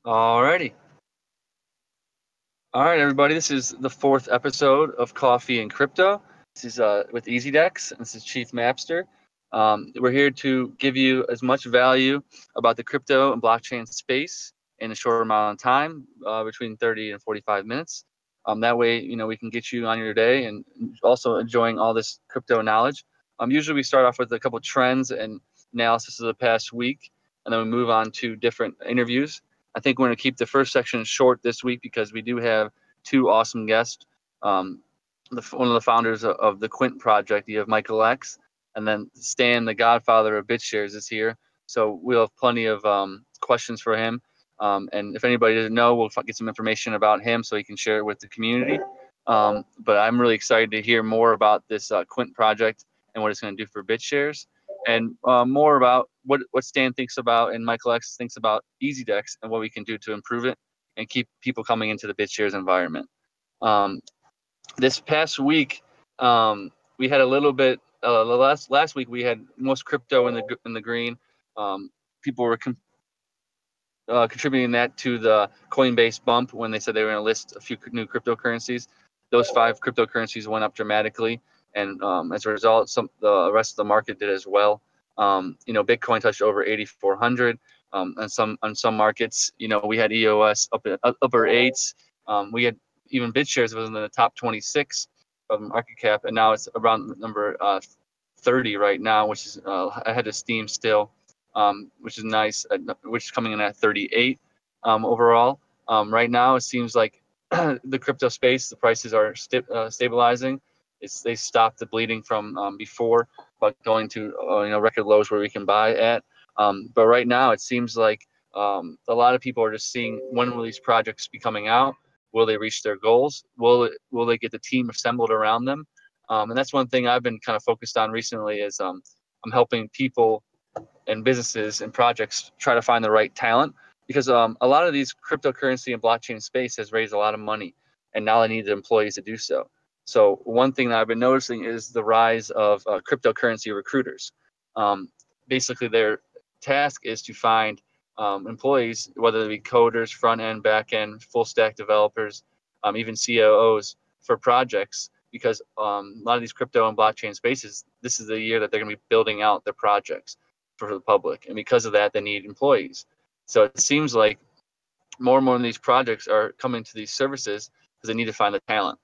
Alrighty. All right, everybody. This is the fourth episode of Coffee and Crypto. This is with EasyDex, and this is ChiefMappster. We're here to give you as much value about the crypto and blockchain space in a short amount of time, between 30 and 45 minutes. That way, we can get you on your day and also enjoying all this crypto knowledge. Usually we start off with a couple trends and analysis of the past week, and then we move on to different interviews. I think we're going to keep the first section short this week because we do have two awesome guests. One of the founders of the Quint project, you have MichaelX, and then Stan, the godfather of Bitshares, is here. So we'll have plenty of questions for him. And if anybody doesn't know, we'll get some information about him so he can share it with the community. But I'm really excited to hear more about this Quint project and what it's going to do for Bitshares, and more about what Stan thinks about and MichaelX thinks about EasyDex and what we can do to improve it and keep people coming into the Bitshares environment. This past week, we had a little bit. Last week we had most crypto in the green. People were contributing that to the Coinbase bump when they said they were going to list a few new cryptocurrencies. Those 5 cryptocurrencies went up dramatically, and as a result, the rest of the market did as well. Bitcoin touched over 8,400, and on some markets, we had EOS upper 8s. We had even Bitshares was in the top 26 of market cap, and now it's around number 30 right now, which is ahead of Steam still, which is nice. Which is coming in at 38 overall. Right now, it seems like the crypto space, the prices are stabilizing. They stopped the bleeding from before, but going to record lows where we can buy at. But right now, it seems like a lot of people are just seeing, when will these projects be coming out? Will they reach their goals? Will they get the team assembled around them? And that's one thing I've been kind of focused on recently is I'm helping people and businesses and projects try to find the right talent, because a lot of these cryptocurrency and blockchain space has raised a lot of money, and now they need the employees to do so. So one thing that I've been noticing is the rise of cryptocurrency recruiters. Basically, their task is to find employees, whether they be coders, front end, back end, full stack developers, even COOs for projects, because a lot of these crypto and blockchain spaces, this is the year that they're going to be building out their projects for the public, and because of that, they need employees. So it seems like more and more of these projects are coming to these services because they need to find the talent.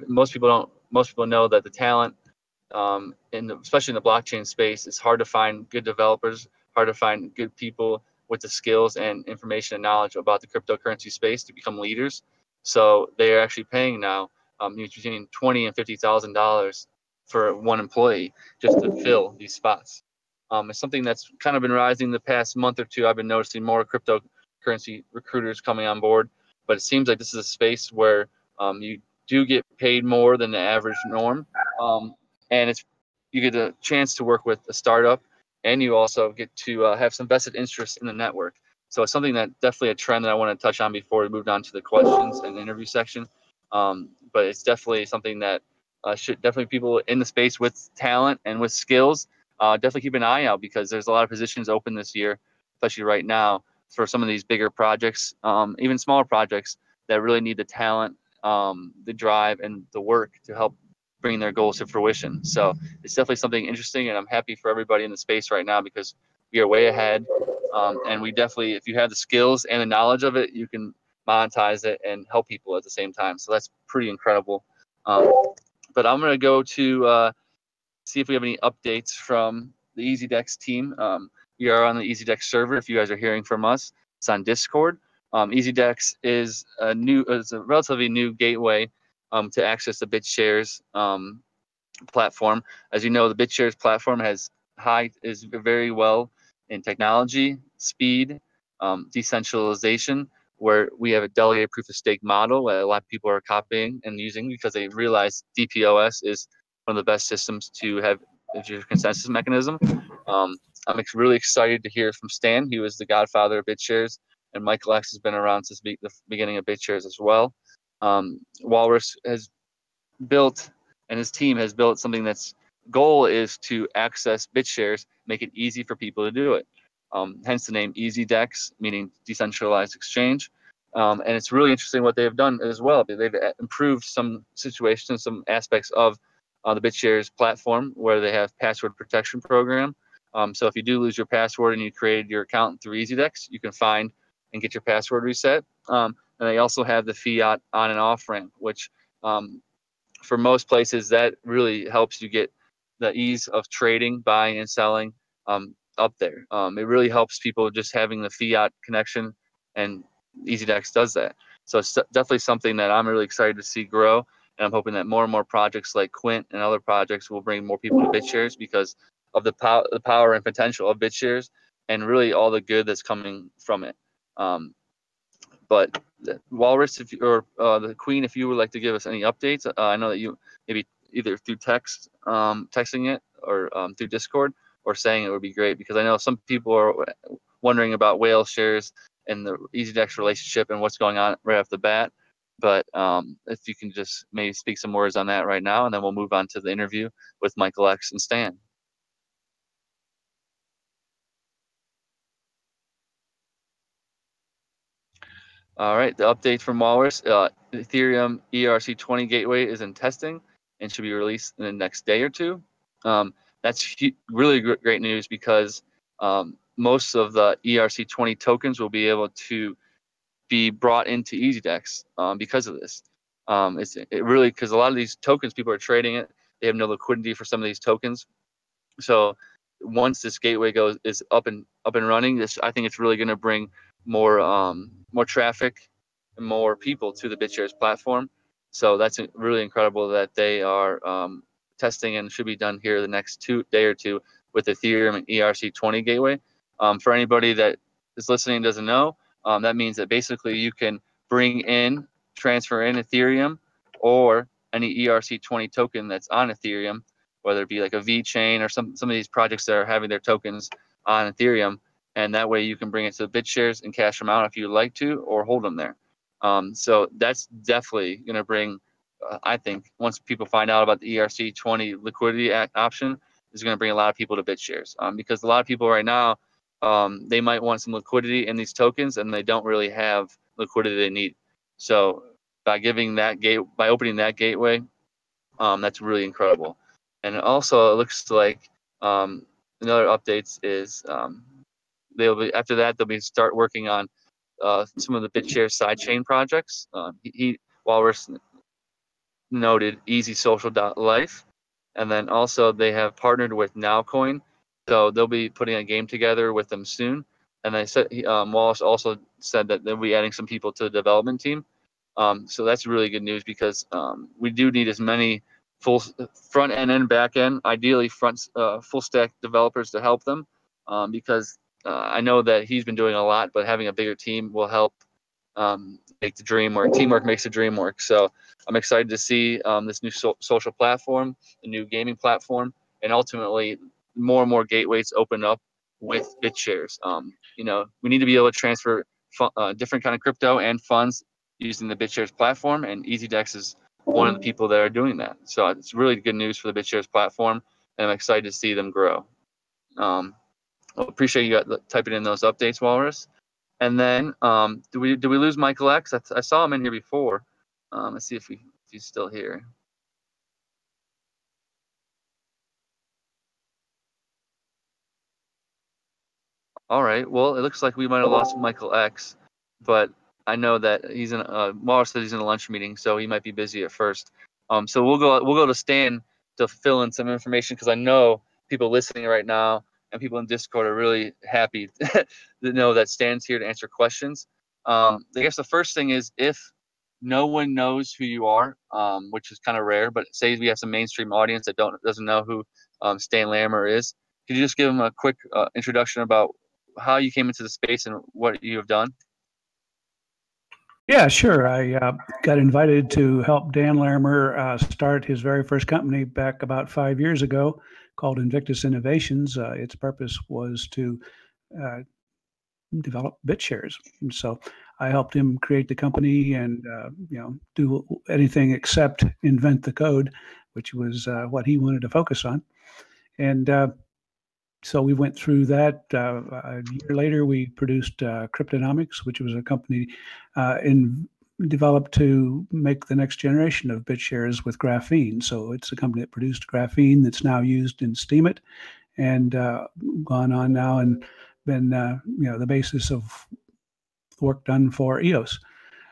Most people know that the talent, especially in the blockchain space, it's hard to find good developers, hard to find good people with the skills and information and knowledge about the cryptocurrency space to become leaders. So they are actually paying now between $20,000 and $50,000 for one employee just to fill these spots. It's something that's kind of been rising the past month or two. I've been noticing more cryptocurrency recruiters coming on board, but it seems like this is a space where you do get paid more than the average norm, and you get a chance to work with a startup, and you also get to have some vested interest in the network. So it's something that definitely a trend that I want to touch on before we moved on to the questions and interview section. But it's definitely something that should definitely people in the space with talent and with skills definitely keep an eye out, because there's a lot of positions open this year, especially right now, for some of these bigger projects, even smaller projects that really need the talent, the drive, and the work to help bring their goals to fruition. So it's definitely something interesting, and I'm happy for everybody in the space right now because we are way ahead. And we definitely, if you have the skills and the knowledge of it, you can monetize it and help people at the same time. So that's pretty incredible. But I'm going to go to see if we have any updates from the EasyDex team. We are on the EasyDex server. If you guys are hearing from us, it's on Discord. EasyDex is a relatively new gateway to access the Bitshares platform. As you know, the Bitshares platform is very well in technology, speed, decentralization, where we have a delegated proof of stake model that a lot of people are copying and using because they realize DPoS is one of the best systems to have as your consensus mechanism. I'm really excited to hear from Stan. He was the godfather of Bitshares, and MichaelX has been around since the beginning of Bitshares as well. Walrus has built, and his team has built something that's goal is to access Bitshares, make it easy for people to do it. hence the name EasyDex, meaning decentralized exchange. And it's really interesting what they have done as well. They've improved some situations, some aspects of the Bitshares platform where they have password protection program. So if you do lose your password and you created your account through EasyDex, you can find and get your password reset. And they also have the fiat on and off ramp, which for most places that really helps you get the ease of trading, buying and selling up there. It really helps people just having the fiat connection, and EasyDex does that. So it's definitely something that I'm really excited to see grow. And I'm hoping that more and more projects like Quint and other projects will bring more people to Bitshares because of the power and potential of Bitshares and really all the good that's coming from it. But Walrus, or the Queen, if you would like to give us any updates, I know that you maybe either through text, texting it, or through Discord, or saying it would be great, because I know some people are wondering about whale shares and the EasyDex relationship and what's going on right off the bat. But if you can just maybe speak some words on that right now, and then we'll move on to the interview with MichaelX and Stan. All right, the update from Walrus. Ethereum ERC20 gateway is in testing and should be released in the next day or two. That's really great news, because most of the ERC20 tokens will be able to be brought into EasyDex because of this. It really, because a lot of these tokens, people are trading it. They have no liquidity for some of these tokens. So once this gateway is up and running, I think it's really going to bring more traffic and more people to the Bitshares platform. So that's really incredible that they are testing, and should be done here the next day or two with Ethereum and ERC20 gateway. For anybody that is listening and doesn't know, that means that basically you can transfer in Ethereum or any ERC20 token that's on Ethereum, whether it be like a VeChain or some of these projects that are having their tokens on Ethereum. And that way you can bring it to the Bitshares and cash them out if you'd like to, or hold them there. So that's definitely going to bring, I think, once people find out about the ERC20 liquidity option, is going to bring a lot of people to Bitshares. Because a lot of people right now, they might want some liquidity in these tokens, and they don't really have liquidity they need. So by opening that gateway, that's really incredible. And also, it looks like another updates is after that they'll start working on some of the Bitshares sidechain projects. Walrus noted EasySocial.life, and then also they have partnered with Nowcoin, so they'll be putting a game together with them soon. And they said Wallace also said that they'll be adding some people to the development team. So that's really good news, because we do need as many full front end and back end, ideally full stack developers to help them, because I know that he's been doing a lot, but having a bigger team will help make the dream work. Teamwork makes the dream work. So I'm excited to see this new social platform, the new gaming platform, and ultimately more and more gateways open up with Bitshares. We need to be able to transfer different kind of crypto and funds using the Bitshares platform, and EasyDex is one of the people that are doing that. So it's really good news for the Bitshares platform, and I'm excited to see them grow. Appreciate you typing in those updates, Walrus. And then, do we lose MichaelX? I saw him in here before. Let's see if he's still here. All right. Well, it looks like we might have lost MichaelX, but I know that Walrus said he's in a lunch meeting, so he might be busy at first. So we'll go to Stan to fill in some information, because I know people listening right now and people in Discord are really happy to know that Stan's here to answer questions. I guess the first thing is, if no one knows who you are, which is kind of rare, but say we have some mainstream audience that doesn't know who Stan Larimer is, could you just give them a quick introduction about how you came into the space and what you have done? Yeah, sure. I got invited to help Dan Larimer start his very first company back about 5 years ago, called Invictus Innovations. Its purpose was to develop Bitshares. And so I helped him create the company and do anything except invent the code, which was what he wanted to focus on. And So we went through that. A year later, we produced Cryptonomics, which was a company developed to make the next generation of Bitshares with graphene. So it's a company that produced graphene that's now used in Steemit, and gone on now and been the basis of work done for EOS.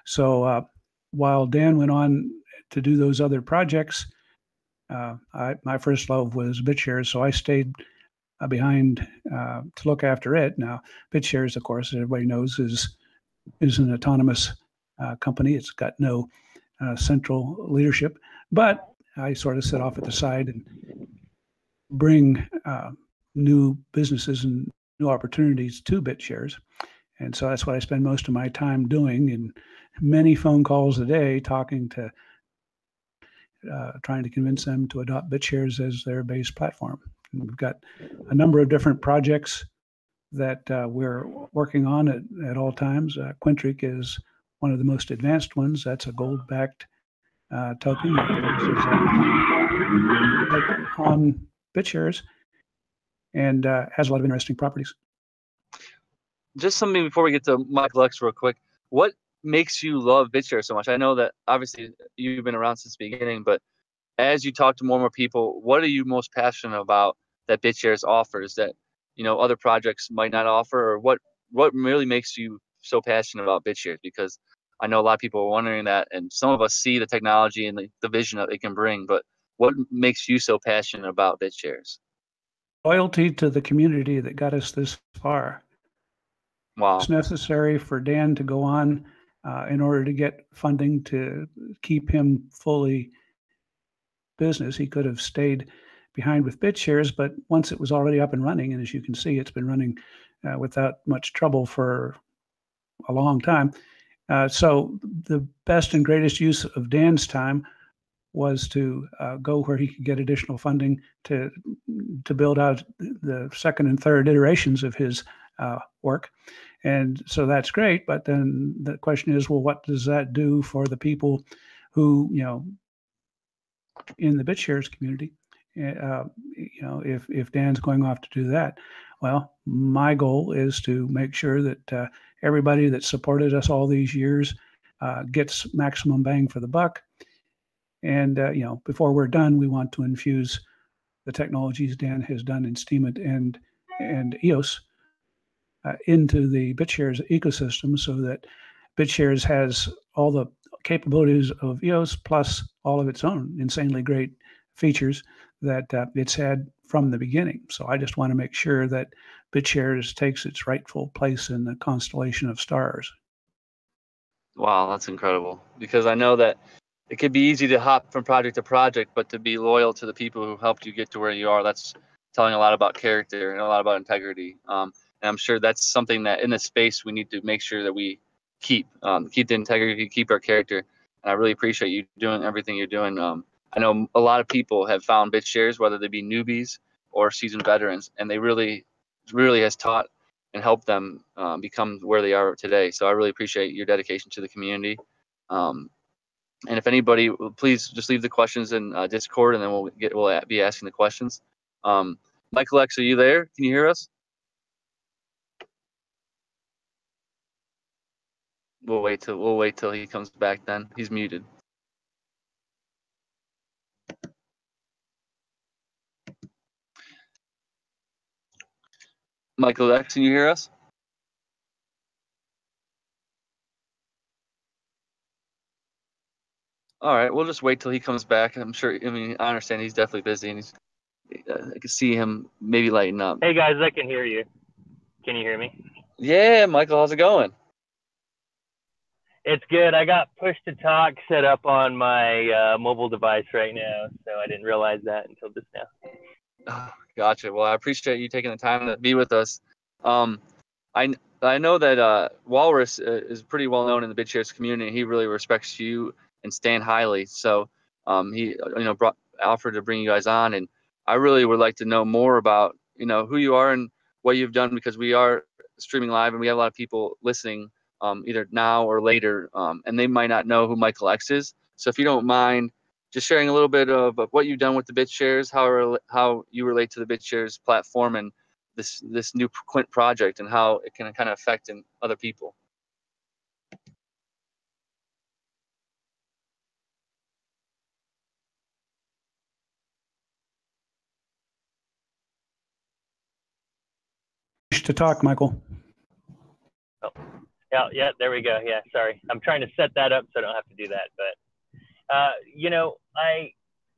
So while Dan went on to do those other projects, my first love was Bitshares, so I stayed behind to look after it. Now, Bitshares, of course, as everybody knows, is an autonomous company. It's got no central leadership, but I sort of sit off at the side and bring new businesses and new opportunities to Bitshares. And so that's what I spend most of my time doing, and many phone calls a day talking to, trying to convince them to adopt Bitshares as their base platform. And we've got a number of different projects that we're working on at all times. Quintric is one of the most advanced ones. That's a gold-backed token on Bitshares, and has a lot of interesting properties. Just something before we get to MichealX real quick. What makes you love Bitshares so much? I know that obviously you've been around since the beginning, but as you talk to more and more people, what are you most passionate about that Bitshares offers that other projects might not offer, or what really makes you so passionate about Bitshares? Because I know a lot of people are wondering that, and some of us see the technology and the vision that it can bring, but what makes you so passionate about Bitshares? Loyalty to the community that got us this far. Wow. It's necessary for Dan to go on in order to get funding to keep him fully business. He could have stayed behind with Bitshares, but once it was already up and running, and as you can see, it's been running without much trouble for a long time. So the best and greatest use of Dan's time was to go where he could get additional funding to build out the second and third iterations of his work. And so that's great. But then the question is, well, what does that do for the people who, in the Bitshares community, if Dan's going off to do that? Well, my goal is to make sure that everybody that supported us all these years gets maximum bang for the buck. And, before we're done, we want to infuse the technologies Dan has done in Steemit and EOS into the Bitshares ecosystem, so that Bitshares has all the capabilities of EOS plus all of its own insanely great features that it's had from the beginning. So I just want to make sure that Bitshares takes its rightful place in the constellation of stars. Wow, that's incredible. Because I know that it could be easy to hop from project to project, but to be loyal to the people who helped you get to where you are, that's telling a lot about character and a lot about integrity. And I'm sure that's something that in this space we need to make sure that we keep the integrity, keep our character. And I really appreciate you doing everything you're doing. I know a lot of people have found Bitshares, whether they be newbies or seasoned veterans, and they really has taught and helped them become where they are today. So I really appreciate your dedication to the community. And if anybody, please just leave the questions in Discord, and then we'll be asking the questions. MichealX, are you there? Can you hear us? We'll wait till he comes back. Then he's muted. MichealX, can you hear us? All right, we'll just wait till he comes back. I'm sure. I mean, I understand he's definitely busy, and I can see him maybe lighting up. Hey guys, I can hear you. Can you hear me? Yeah, Michael, how's it going? It's good. I got push to talk set up on my mobile device right now, so I didn't realize that until just now. Oh, gotcha. Well, I appreciate you taking the time to be with us. I know that Walrus is pretty well known in the Bitshares community. He really respects you and Stan highly. So he offered to bring you guys on, and I really would like to know more about who you are and what you've done, because we are streaming live and we have a lot of people listening either now or later, and they might not know who MichealX is. So if you don't mind just sharing a little bit of what you've done with the Bitshares, how you relate to the Bitshares platform, and this new Quint project and how it can kind of affect in other people. To talk, Michael. Oh, yeah, there we go. Yeah, sorry. I'm trying to set that up so I don't have to do that. But, you know, I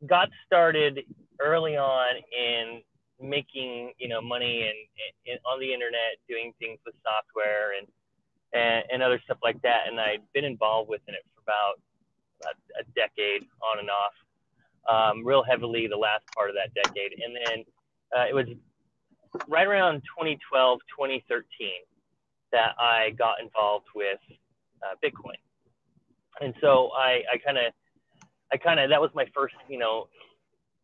got started early on in making, you know, money and on the internet, doing things with software and other stuff like that. And I'd been involved with it for about a decade on and off, real heavily the last part of that decade. And then it was right around 2012, 2013 that I got involved with Bitcoin. And so I kind of, that was my first, you know,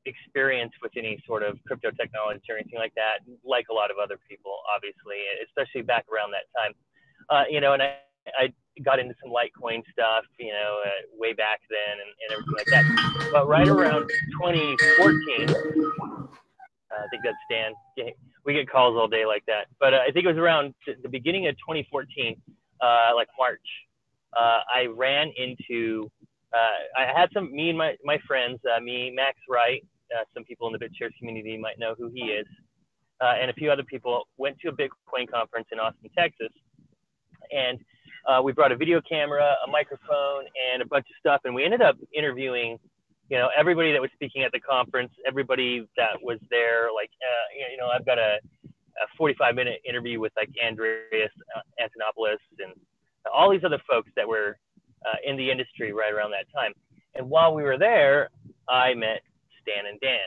experience with any sort of crypto technology or anything like that, like a lot of other people, obviously, especially back around that time. You know, and I got into some Litecoin stuff, you know, way back then and everything like that. But right around 2014, I think that's Stan. We get calls all day like that. But I think it was around the beginning of 2014, like March. I ran into, I had me and my friends, me, Max Wright, some people in the Bitshares community might know who he is, and a few other people went to a Bitcoin conference in Austin, Texas. And we brought a video camera, a microphone, and a bunch of stuff. And we ended up interviewing, you know, everybody that was speaking at the conference, everybody that was there. Like, you know, I've got a 45-minute interview with like Andreas Antonopoulos and all these other folks that were in the industry right around that time. And while we were there, I met Stan and Dan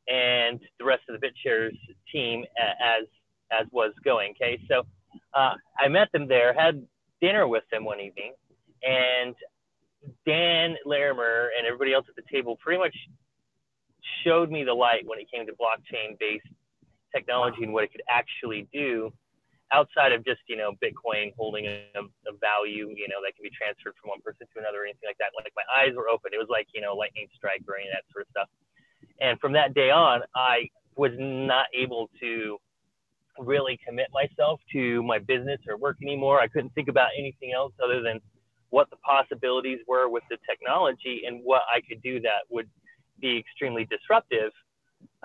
and the rest of the Bitshares team as was going. Okay, so I met them there, had dinner with them one evening, and Dan Larimer and everybody else at the table pretty much showed me the light when it came to blockchain-based technology and what it could actually do outside of just, you know, Bitcoin holding a value, you know, that can be transferred from one person to another or anything like that. Like, my eyes were open. It was like, you know, lightning strike or any of that sort of stuff. And from that day on, I was not able to really commit myself to my business or work anymore. I couldn't think about anything else other than what the possibilities were with the technology and what I could do that would be extremely disruptive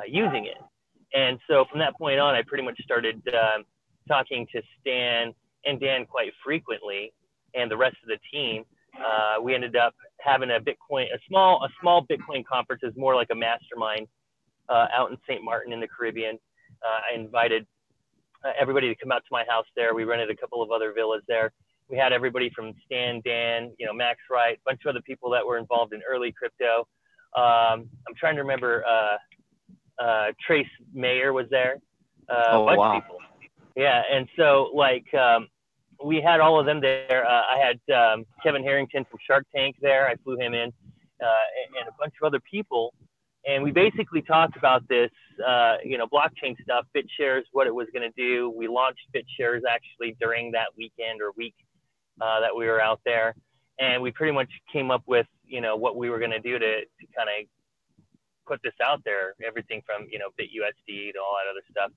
using it. And so from that point on, I pretty much started talking to Stan and Dan quite frequently, and the rest of the team. We ended up having a small Bitcoin conference. Is more like a mastermind out in St. Martin in the Caribbean. I invited everybody to come out to my house there. We rented a couple of other villas there. We had everybody from Stan, Dan, you know, Max Wright, a bunch of other people that were involved in early crypto. I'm trying to remember, Trace Mayer was there. A bunch of people. Yeah, and so like we had all of them there. I had Kevin Harrington from Shark Tank there. I flew him in, and a bunch of other people. And we basically talked about this, you know, blockchain stuff, Bitshares, what it was going to do. We launched Bitshares actually during that weekend or week that we were out there. And we pretty much came up with, you know, what we were going to do to kind of put this out there, everything from, you know, BitUSD to all that other stuff.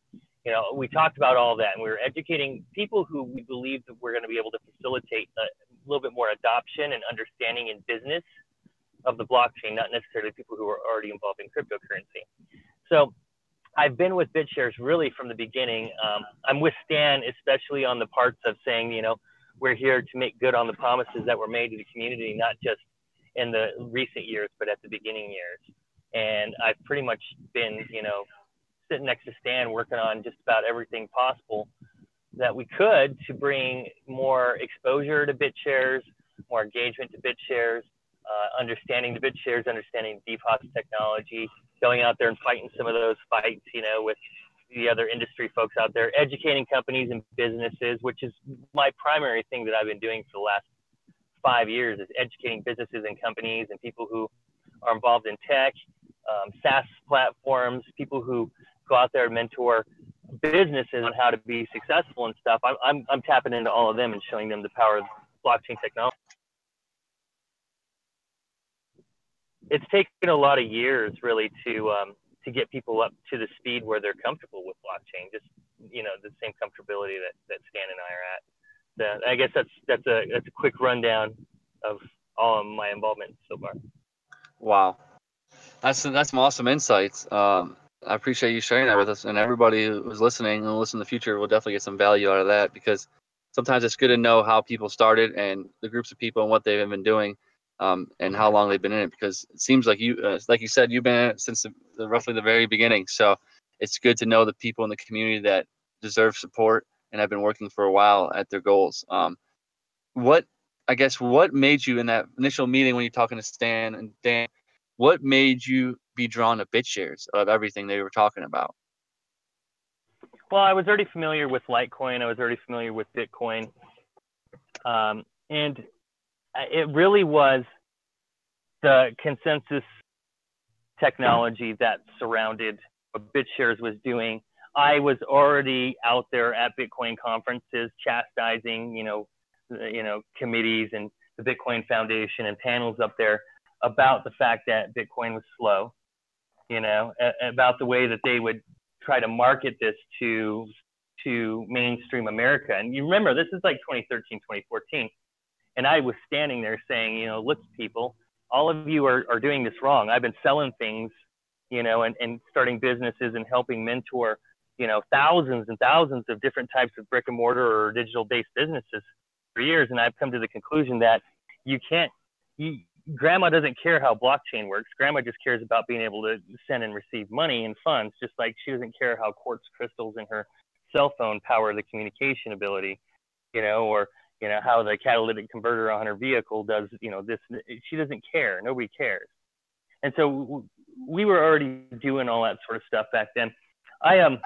You know, we talked about all that, and we were educating people who we believed that we're going to be able to facilitate a little bit more adoption and understanding in business of the blockchain, not necessarily people who are already involved in cryptocurrency. So I've been with Bitshares really from the beginning. I'm with Stan, especially on the parts of saying, you know, we're here to make good on the promises that were made to the community, not just in the recent years, but at the beginning years. And I've pretty much been, you know, sitting next to Stan working on just about everything possible that we could to bring more exposure to Bitshares, more engagement to Bitshares, understanding the Bitshares, understanding DeFi technology, going out there and fighting some of those fights, you know, with the other industry folks out there, educating companies and businesses, which is my primary thing that I've been doing for the last 5 years, is educating businesses and companies and people who are involved in tech, SaaS platforms, people who go out there and mentor businesses on how to be successful and stuff. I'm tapping into all of them and showing them the power of blockchain technology. It's taken a lot of years really to get people up to the speed where they're comfortable with blockchain. Just the same comfortability that Stan and I are at. So I guess that's a quick rundown of all of my involvement so far. Wow, that's some awesome insights. I appreciate you sharing that with us, and everybody who's listening and will listen in the future will definitely get some value out of that, because sometimes it's good to know how people started and the groups of people and what they've been doing, and how long they've been in it, because it seems like like you said, you've been in it since roughly the very beginning. So it's good to know the people in the community that deserve support and have been working for a while at their goals. What made you in that initial meeting when you're talking to Stan and Dan, what made you be drawn to Bitshares of everything they were talking about? Well, I was already familiar with Litecoin. I was already familiar with Bitcoin. And it really was the consensus technology that surrounded what Bitshares was doing. I was already out there at Bitcoin conferences chastising, committees and the Bitcoin Foundation and panels up there about the fact that Bitcoin was slow, about the way that they would try to market this to mainstream America. And you remember, this is like 2013, 2014. And I was standing there saying, look, people, all of you are doing this wrong. I've been selling things, and starting businesses and helping mentor, thousands and thousands of different types of brick and mortar or digital based businesses for years. And I've come to the conclusion that grandma doesn't care how blockchain works. Grandma just cares about being able to send and receive money and funds, just like she doesn't care how quartz crystals in her cell phone power the communication ability, or how the catalytic converter on her vehicle does, this. She doesn't care. Nobody cares. And so we were already doing all that sort of stuff back then. I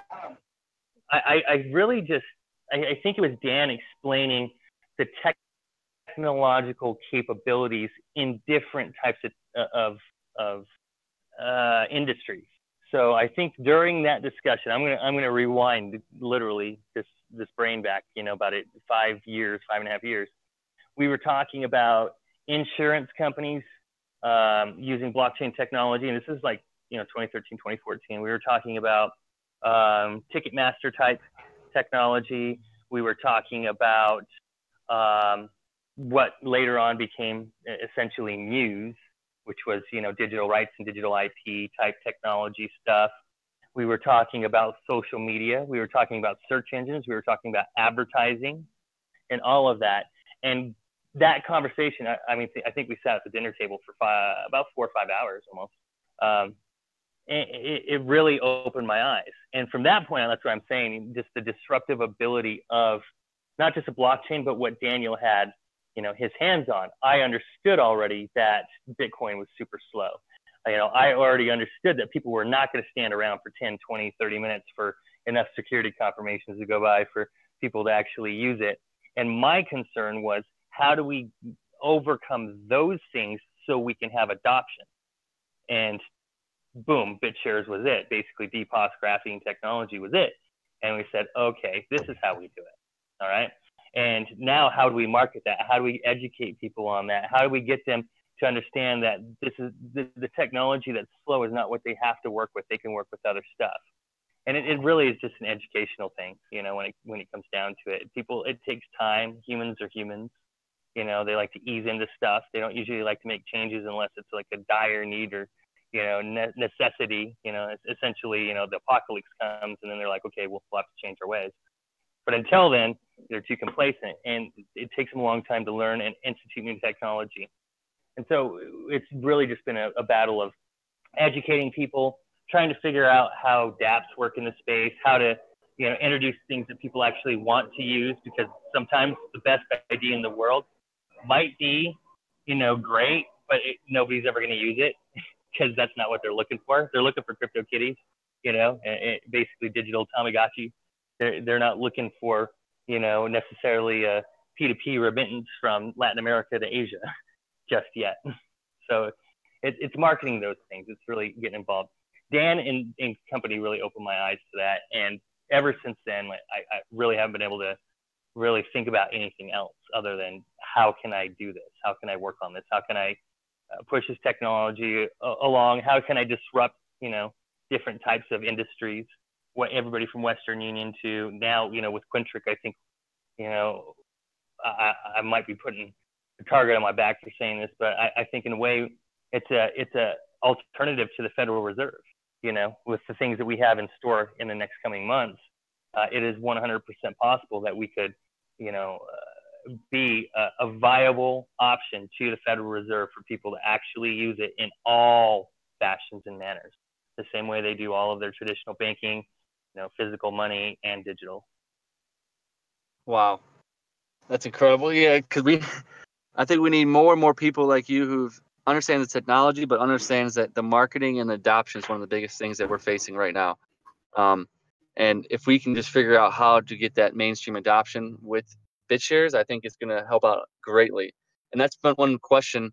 really just, I think it was Dan explaining the technological capabilities in different types of industries. So I think during that discussion, I'm gonna rewind literally this brain back, about 5 and a half years. We were talking about insurance companies using blockchain technology, and this is like 2013, 2014. We were talking about Ticketmaster type technology. We were talking about what later on became essentially Muse, which was, digital rights and digital IP type technology stuff. We were talking about social media. We were talking about search engines. We were talking about advertising and all of that. And that conversation, I think we sat at the dinner table for about 4 or 5 hours almost. It really opened my eyes. And from that point on, that's what I'm saying, just the disruptive ability of not just a blockchain, but what Daniel had, his hands on. I understood already that Bitcoin was super slow. I already understood that people were not going to stand around for 10, 20, 30 minutes for enough security confirmations to go by for people to actually use it. And my concern was, how do we overcome those things so we can have adoption? And boom, Bitshares was it. Basically, DPoS graphene technology was it. And we said, okay, this is how we do it. All right. And now how do we market that? How do we educate people on that? How do we get them to understand that this is the technology that's slow is not what they have to work with. They can work with other stuff. And it really is just an educational thing, when it comes down to it. It takes time. Humans are humans. They like to ease into stuff. They don't usually like to make changes unless it's like a dire need or, necessity. Essentially, the apocalypse comes and then they're like, okay, we'll have to change our ways. But until then, they're too complacent, and it takes them a long time to learn and institute new technology. And so it's really just been a battle of educating people, trying to figure out how dApps work in the space, how to, introduce things that people actually want to use, because sometimes the best idea in the world might be, great, but nobody's ever going to use it because that's not what they're looking for. They're looking for crypto kitties, basically digital Tamagotchi. They're not looking for, necessarily a P2P remittance from Latin America to Asia just yet. So it's marketing those things. It's really getting involved. Dan and company really opened my eyes to that. And ever since then, I really haven't been able to really think about anything else other than how can I do this? How can I work on this? How can I push this technology along? How can I disrupt, different types of industries what everybody from Western Union to now, with Quintric, I think, I might be putting a target on my back for saying this, but I think in a way it's a alternative to the Federal Reserve, with the things that we have in store in the next coming months. It is 100% possible that we could, be a viable option to the Federal Reserve for people to actually use it in all fashions and manners, the same way they do all of their traditional banking, physical money and digital. Wow. That's incredible. Yeah, because I think we need more and more people like you who understand the technology, but understands that the marketing and adoption is one of the biggest things that we're facing right now. And if we can just figure out how to get that mainstream adoption with Bitshares, I think it's going to help out greatly. And that's been one question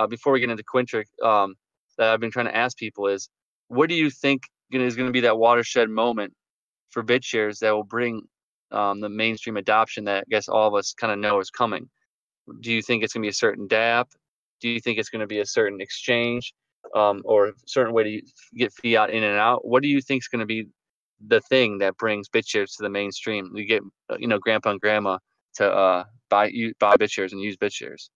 before we get into Quintric that I've been trying to ask people is, what do you think is going to be that watershed moment for Bitshares that will bring the mainstream adoption that I guess all of us kind of know is coming? Do you think it's going to be a certain DApp? Do you think it's going to be a certain exchange or a certain way to get fiat in and out? What do you think is going to be the thing that brings Bitshares to the mainstream? You get, grandpa and grandma to buy Bitshares and use Bitshares.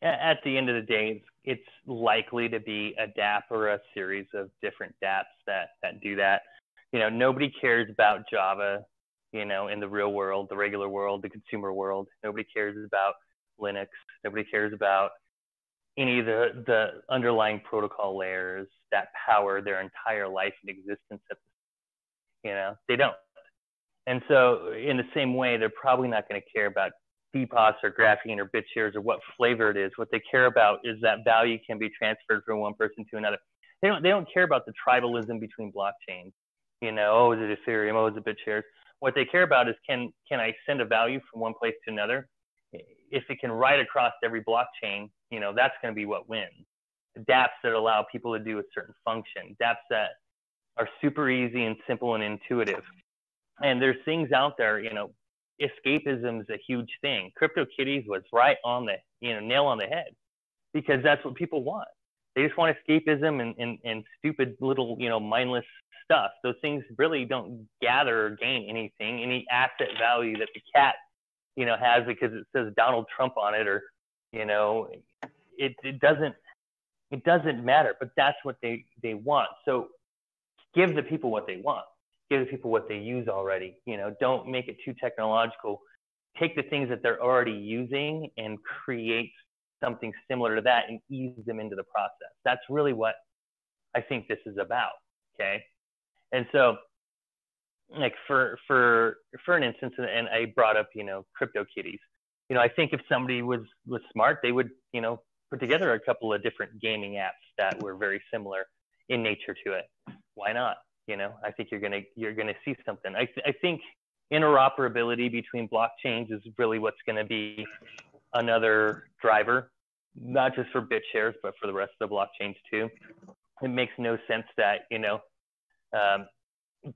At the end of the day, it's likely to be a DApp or a series of different DApps that do that. Nobody cares about Java, in the real world, the regular world, the consumer world. Nobody cares about Linux. Nobody cares about any of the underlying protocol layers that power their entire life and existence. They don't. And so in the same way, they're probably not going to care about DPoS or Graphene or Bitshares or what flavor it is. What they care about is that value can be transferred from one person to another. They don't care about the tribalism between blockchains. Oh, is it Ethereum? Oh, is it Bitshares? What they care about is can I send a value from one place to another? If it can write across every blockchain, that's going to be what wins. DApps that allow people to do a certain function, DApps that are super easy and simple and intuitive. And there's things out there, escapism is a huge thing. CryptoKitties was right on the, nail on the head, because that's what people want. They just want escapism and stupid little, mindless stuff. Those things really don't gather or gain anything, any asset value that the cat, has because it says Donald Trump on it, or, it doesn't matter, but that's what they want. So give the people what they want. Give the people what they use already. Don't make it too technological. Take the things that they're already using and create something similar to that and ease them into the process. That's really what I think this is about. Okay. And so, like for an instance, and I brought up, CryptoKitties. I think if somebody was smart, they would, put together a couple of different gaming apps that were very similar in nature to it. Why not? I think you're gonna see something. I think interoperability between blockchains is really what's going to be another driver, not just for Bitshares, but for the rest of the blockchains too. It makes no sense that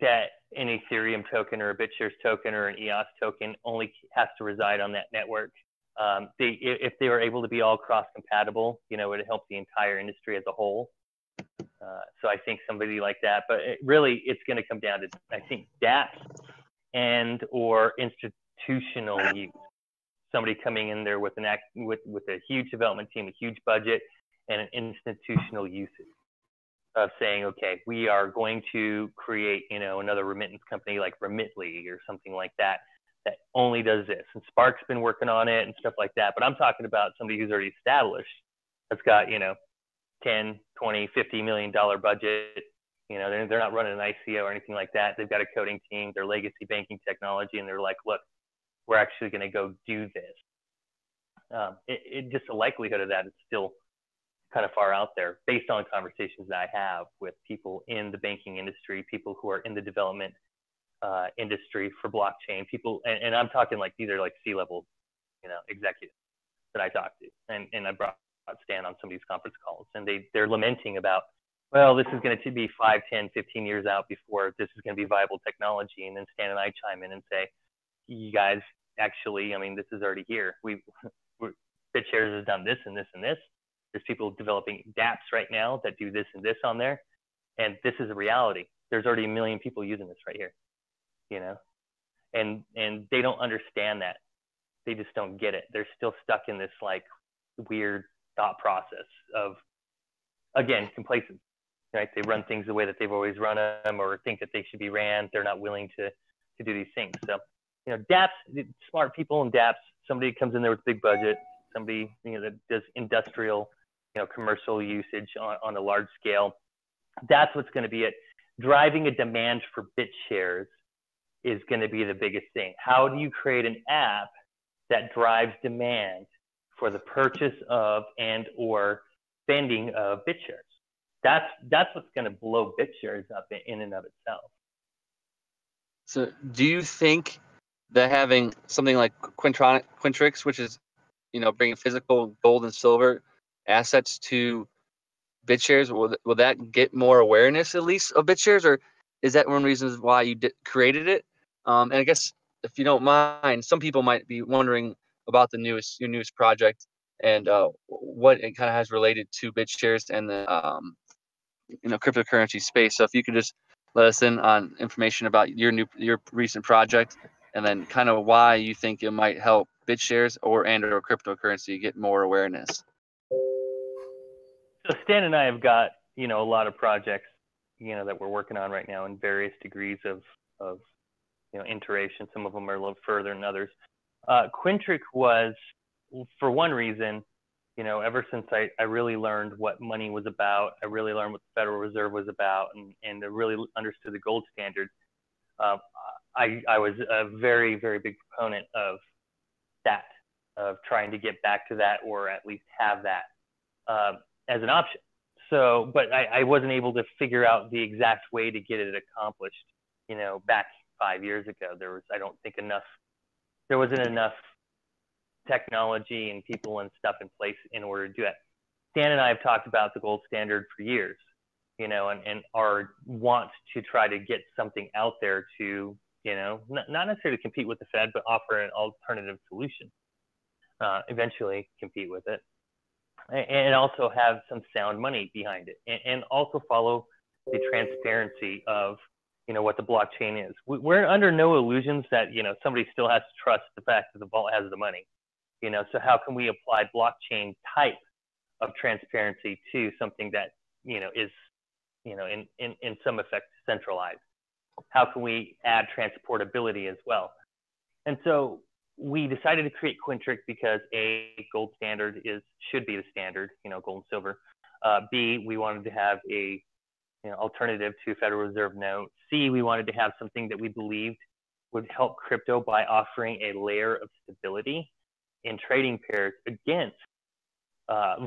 that an Ethereum token or a Bitshares token or an EOS token only has to reside on that network. If they were able to be all cross-compatible, it would help the entire industry as a whole. So I think somebody like that, but it's going to come down to, I think, DApps and or institutional use. Somebody coming in there with a huge development team, a huge budget, and an institutional usage of saying, okay, we are going to create, another remittance company like Remitly or something like that only does this. And Spark's been working on it and stuff like that. But I'm talking about somebody who's already established, that's got, 10, 20, $50 million budget. They're not running an ICO or anything like that. They've got a coding team, their legacy banking technology, and they're like, look, we're actually going to go do this. Just the likelihood of that is still kind of far out there based on conversations that I have with people in the banking industry, people who are in the development industry for blockchain, people, and I'm talking like these are like C-level, executives that I talk to, and I brought Stan on some of these conference calls, and they're lamenting about, well, this is going to be 5, 10, 15 years out before this is going to be viable technology. And then Stan and I chime in and say, you guys, actually, this is already here. Bitshares has done this and this and this. There's people developing dApps right now that do this and this on there. And this is a reality. There's already 1 million people using this right here, and they don't understand that. They just don't get it. They're still stuck in this like weird thought process of, again, complacency, right? They run things the way that they've always run them, or think that they should be ran. They're not willing to do these things. So, dApps, smart people in dApps, somebody comes in there with big budget, somebody, that does industrial, commercial usage on a large scale. That's what's going to be it. Driving a demand for Bitshares is going to be the biggest thing. How do you create an app that drives demand for the purchase of and or spending of Bitshares? That's what's going to blow Bitshares up in and of itself. So do you think that having something like Quintric, which is, bringing physical gold and silver assets to Bitshares, will that get more awareness at least of Bitshares, or is that one of the reasons why you created it? And I guess if you don't mind, some people might be wondering about your newest project and what it kind of has related to Bitshares and the cryptocurrency space. So if you could just let us in on information about your recent project, and then kind of why you think it might help Bitshares or cryptocurrency get more awareness. So Stan and I have got, a lot of projects, that we're working on right now in various degrees of iteration. Some of them are a little further than others. Quintric was, for one reason, ever since I really learned what money was about, I really learned what the Federal Reserve was about, and I really understood the gold standard. I was a very, very big proponent of that, of trying to get back to that, or at least have that as an option. So, but I wasn't able to figure out the exact way to get it accomplished. Back 5 years ago, there wasn't enough technology and people and stuff in place in order to do it. Stan and I have talked about the gold standard for years, and our want to try to get something out there to, not necessarily compete with the Fed, but offer an alternative solution, eventually compete with it, and also have some sound money behind it, and also follow the transparency of, what the blockchain is. We're under no illusions that, somebody still has to trust the fact that the vault has the money, so how can we apply blockchain type of transparency to something that, is, in some effect centralized? How can we add transportability as well? And so we decided to create Quintric because A, gold standard should be the standard, gold and silver. B, we wanted to have a alternative to Federal Reserve note. C, we wanted to have something that we believed would help crypto by offering a layer of stability in trading pairs against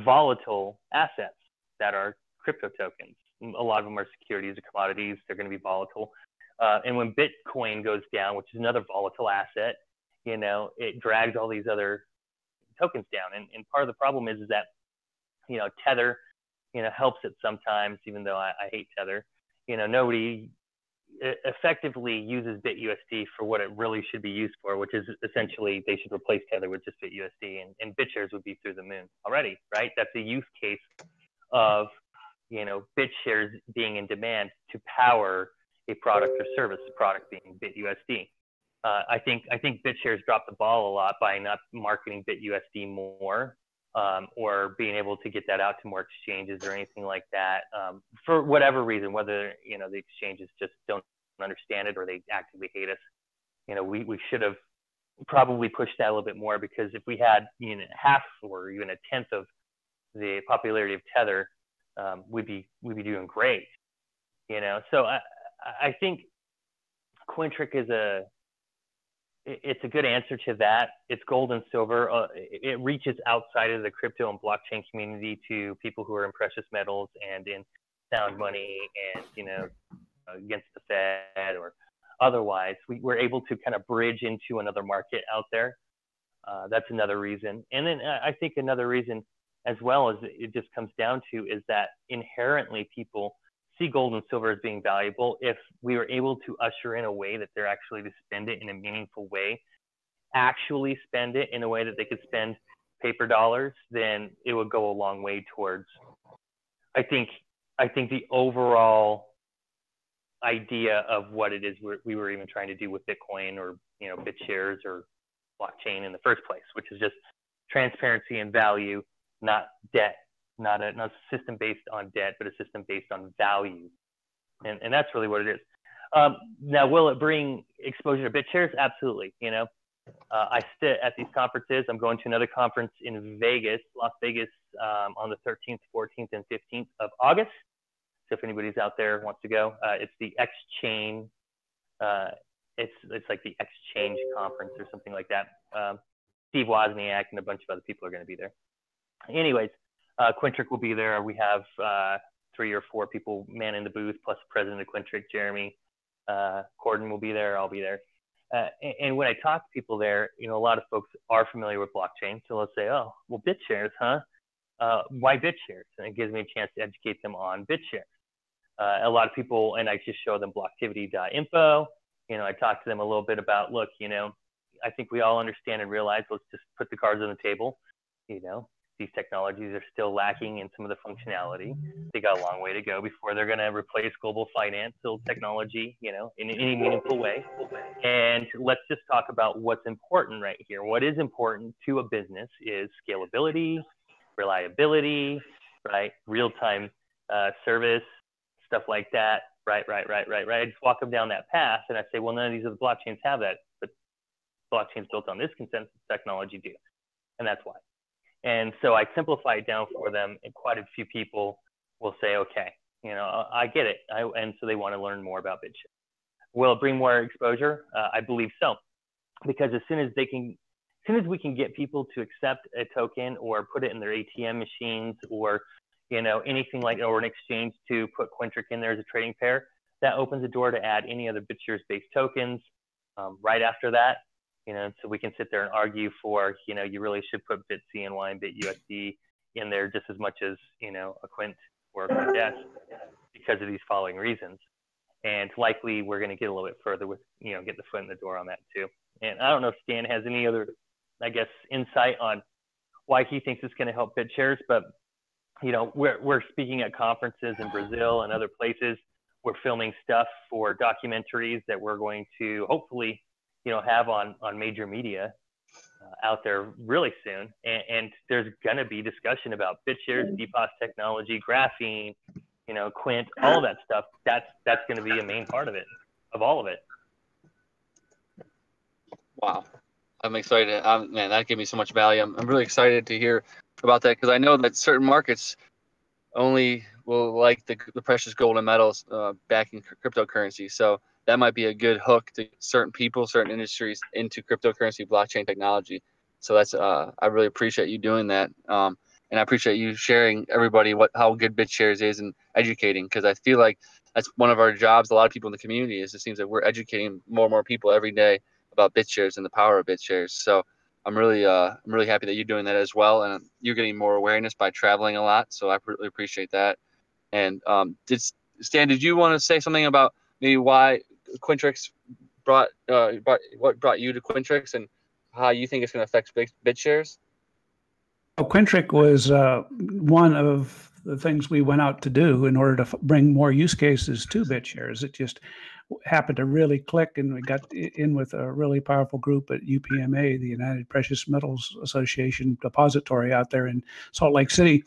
volatile assets that are crypto tokens. A lot of them are securities or commodities. They're going to be volatile. And when Bitcoin goes down, which is another volatile asset, it drags all these other tokens down. And part of the problem is that, Tether, helps it sometimes, even though I hate Tether. Nobody effectively uses BitUSD for what it really should be used for, which is essentially they should replace Tether with just BitUSD, and Bitshares would be through the moon already, right? That's a use case of, Bitshares being in demand to power a product or service, the product being BitUSD. I think Bitshares dropped the ball a lot by not marketing BitUSD more, or being able to get that out to more exchanges or anything like that, for whatever reason, whether, the exchanges just don't understand it or they actively hate us. We should have probably pushed that a little bit more, because if we had, half or even a tenth of the popularity of Tether, we'd be doing great, So I think Quintric it's a good answer to that. It's gold and silver. It reaches outside of the crypto and blockchain community to people who are in precious metals and in sound money and, against the Fed or otherwise. We're able to kind of bridge into another market out there. That's another reason. And then I think another reason as well, as it just comes down to, is that inherently people see gold and silver as being valuable. If we were able to usher in a way that they're actually to spend it in a meaningful way, actually spend it in a way that they could spend paper dollars, then it would go a long way towards, I think the overall idea of what it is we were even trying to do with Bitcoin or, Bitshares or blockchain in the first place, which is just transparency and value, not debt, not a system based on debt, but a system based on value. And that's really what it is. Now, will it bring exposure to Bitshares? Absolutely. I sit at these conferences. I'm going to another conference in Vegas, Las Vegas, on the 13th, 14th, and 15th of August. So if anybody's out there wants to go, it's the X-Chain. It's like the X-Change conference or something like that. Steve Wozniak and a bunch of other people are going to be there. Anyways, Quintric will be there. We have 3 or 4 people manning the booth, plus the president of Quintric, Jeremy. Corden will be there. I'll be there. And when I talk to people there, a lot of folks are familiar with blockchain. So let's say, oh, well, Bitshares, huh? Why Bitshares? And it gives me a chance to educate them on Bitshares. A lot of people, and I just show them blocktivity.info. I talk to them a little bit about, look, I think we all understand and realize, let's just put the cards on the table. These technologies are still lacking in some of the functionality. They got a long way to go before they're going to replace global financial technology, in any meaningful way. And let's just talk about what's important right here. What is important to a business is scalability, reliability, right? Real-time service, stuff like that. Right. I just walk them down that path and I say, well, none of these other blockchains have that, but blockchains built on this consensus technology do. And that's why. And so I simplify it down for them, and quite a few people will say, okay, I get it. And so they want to learn more about Bitshares. Will it bring more exposure? I believe so, because as soon as we can get people to accept a token or put it in their ATM machines or, anything like, or an exchange to put Quintric in there as a trading pair, that opens the door to add any other Bitshares-based tokens right after that. So we can sit there and argue for, you really should put BitCNY and BitUSD in there just as much as, a Quint or a Quintet because of these following reasons. And likely we're going to get a little bit further with, get the foot in the door on that too. And I don't know if Stan has any other, insight on why he thinks it's going to help Bitshares, but, we're speaking at conferences in Brazil and other places. We're filming stuff for documentaries that we're going to hopefully have on major media out there really soon. And there's going to be discussion about Bitshares, DPoS technology, graphene, Quint, all of that stuff. That's going to be a main part of it, of all of it. Wow. I'm excited. Man, that gave me so much value. I'm really excited to hear about that because I know that certain markets only will like the precious gold and metals backing cryptocurrency. So that might be a good hook to certain people, certain industries into cryptocurrency, blockchain technology. So that's I really appreciate you doing that, and I appreciate you sharing everybody how good Bitshares is and educating, because I feel like that's one of our jobs. A lot of people in the community it seems like we're educating more and more people every day about Bitshares and the power of Bitshares. So I'm really happy that you're doing that as well, and you're getting more awareness by traveling a lot. So I really appreciate that. And Stan, did you want to say something about maybe why Quintrix what brought you to Quintrix and how you think it's going to affect Bitshares? Quintric was one of the things we went out to do in order to bring more use cases to Bitshares. It just happened to really click, and we got in with a really powerful group at UPMA, the United Precious Metals Association depository out there in Salt Lake City.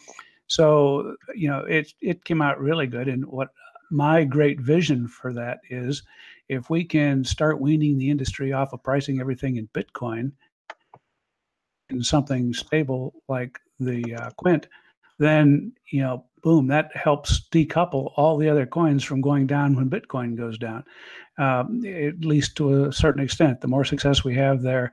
So, it came out really good. And what my great vision for that is, if we can start weaning the industry off of pricing everything in Bitcoin in something stable like the Quint, then, boom, that helps decouple all the other coins from going down when Bitcoin goes down, at least to a certain extent. The more success we have there,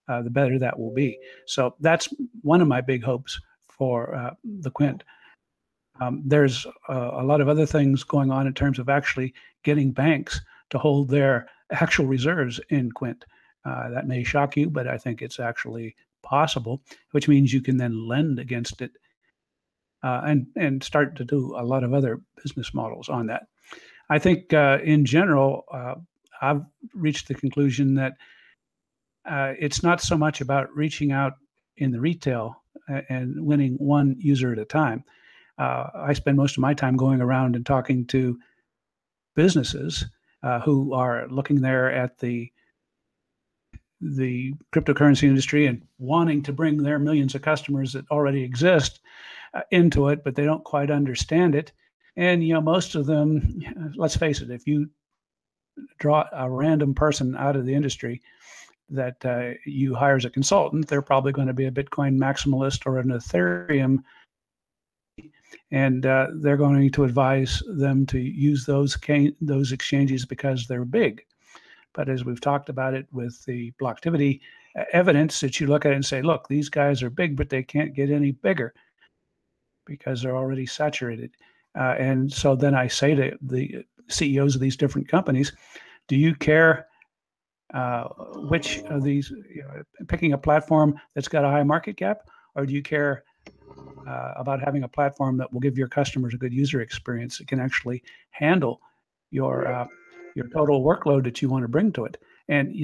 the better that will be. So that's one of my big hopes for the Quint. There's a lot of other things going on in terms of actually getting banks to hold their actual reserves in Quint. That may shock you, but I think it's actually possible, which means you can then lend against it and start to do a lot of other business models on that. I think in general, I've reached the conclusion that it's not so much about reaching out in the retail and winning one user at a time. I spend most of my time going around and talking to businesses who are looking there at the cryptocurrency industry and wanting to bring their millions of customers that already exist into it, but they don't quite understand it. And, most of them, let's face it, if you draw a random person out of the industry that you hire as a consultant, they're probably going to be a Bitcoin maximalist or an Ethereum, and they're going to advise them to use those exchanges because they're big. But as we've talked about it with the Blocktivity evidence, that you look at it and say, look, these guys are big, but they can't get any bigger because they're already saturated. And so then I say to the CEOs of these different companies, do you care which of these, picking a platform that's got a high market cap, or do you care about having a platform that will give your customers a good user experience that can actually handle your total workload that you want to bring to it? And,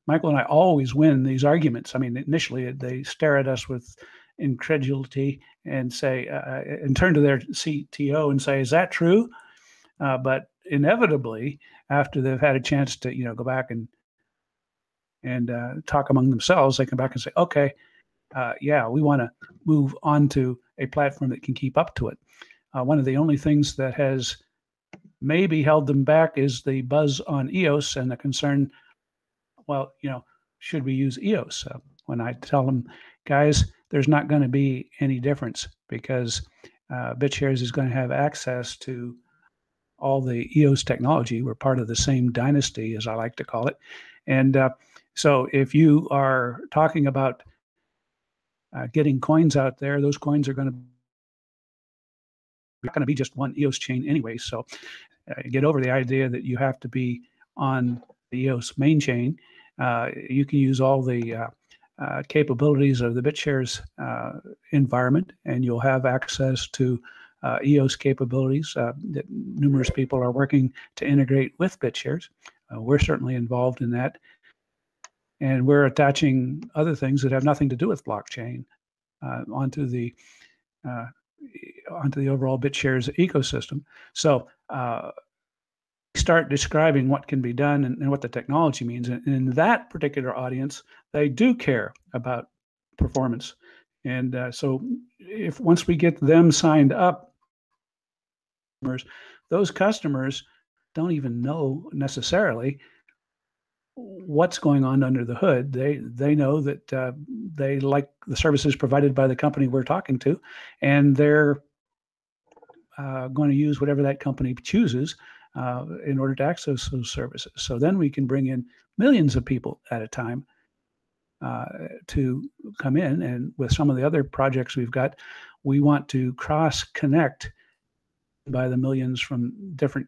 Michael and I always win these arguments. I mean, initially they stare at us with incredulity and say, and turn to their CTO and say, is that true? But inevitably, after they've had a chance to, go back and talk among themselves, they come back and say, okay, yeah, we want to move on to a platform that can keep up to it. One of the only things that has maybe held them back is the buzz on EOS and the concern, well, should we use EOS? When I tell them, guys, there's not going to be any difference because Bitshares is going to have access to all the EOS technology. We're part of the same dynasty, as I like to call it. And so if you are talking about getting coins out there, those coins are not going to be just one EOS chain anyway. So get over the idea that you have to be on the EOS main chain. You can use all the capabilities of the Bitshares environment, and you'll have access to EOS capabilities that numerous people are working to integrate with Bitshares. We're certainly involved in that. And we're attaching other things that have nothing to do with blockchain onto the overall Bitshares ecosystem. So start describing what can be done and what the technology means. And in that particular audience, they do care about performance. And so once we get them signed up, those customers don't even know necessarily what's going on under the hood. They know that they like the services provided by the company we're talking to, and they're going to use whatever that company chooses in order to access those services. So then we can bring in millions of people at a time to come in. And with some of the other projects we've got, we want to cross-connect by the millions from different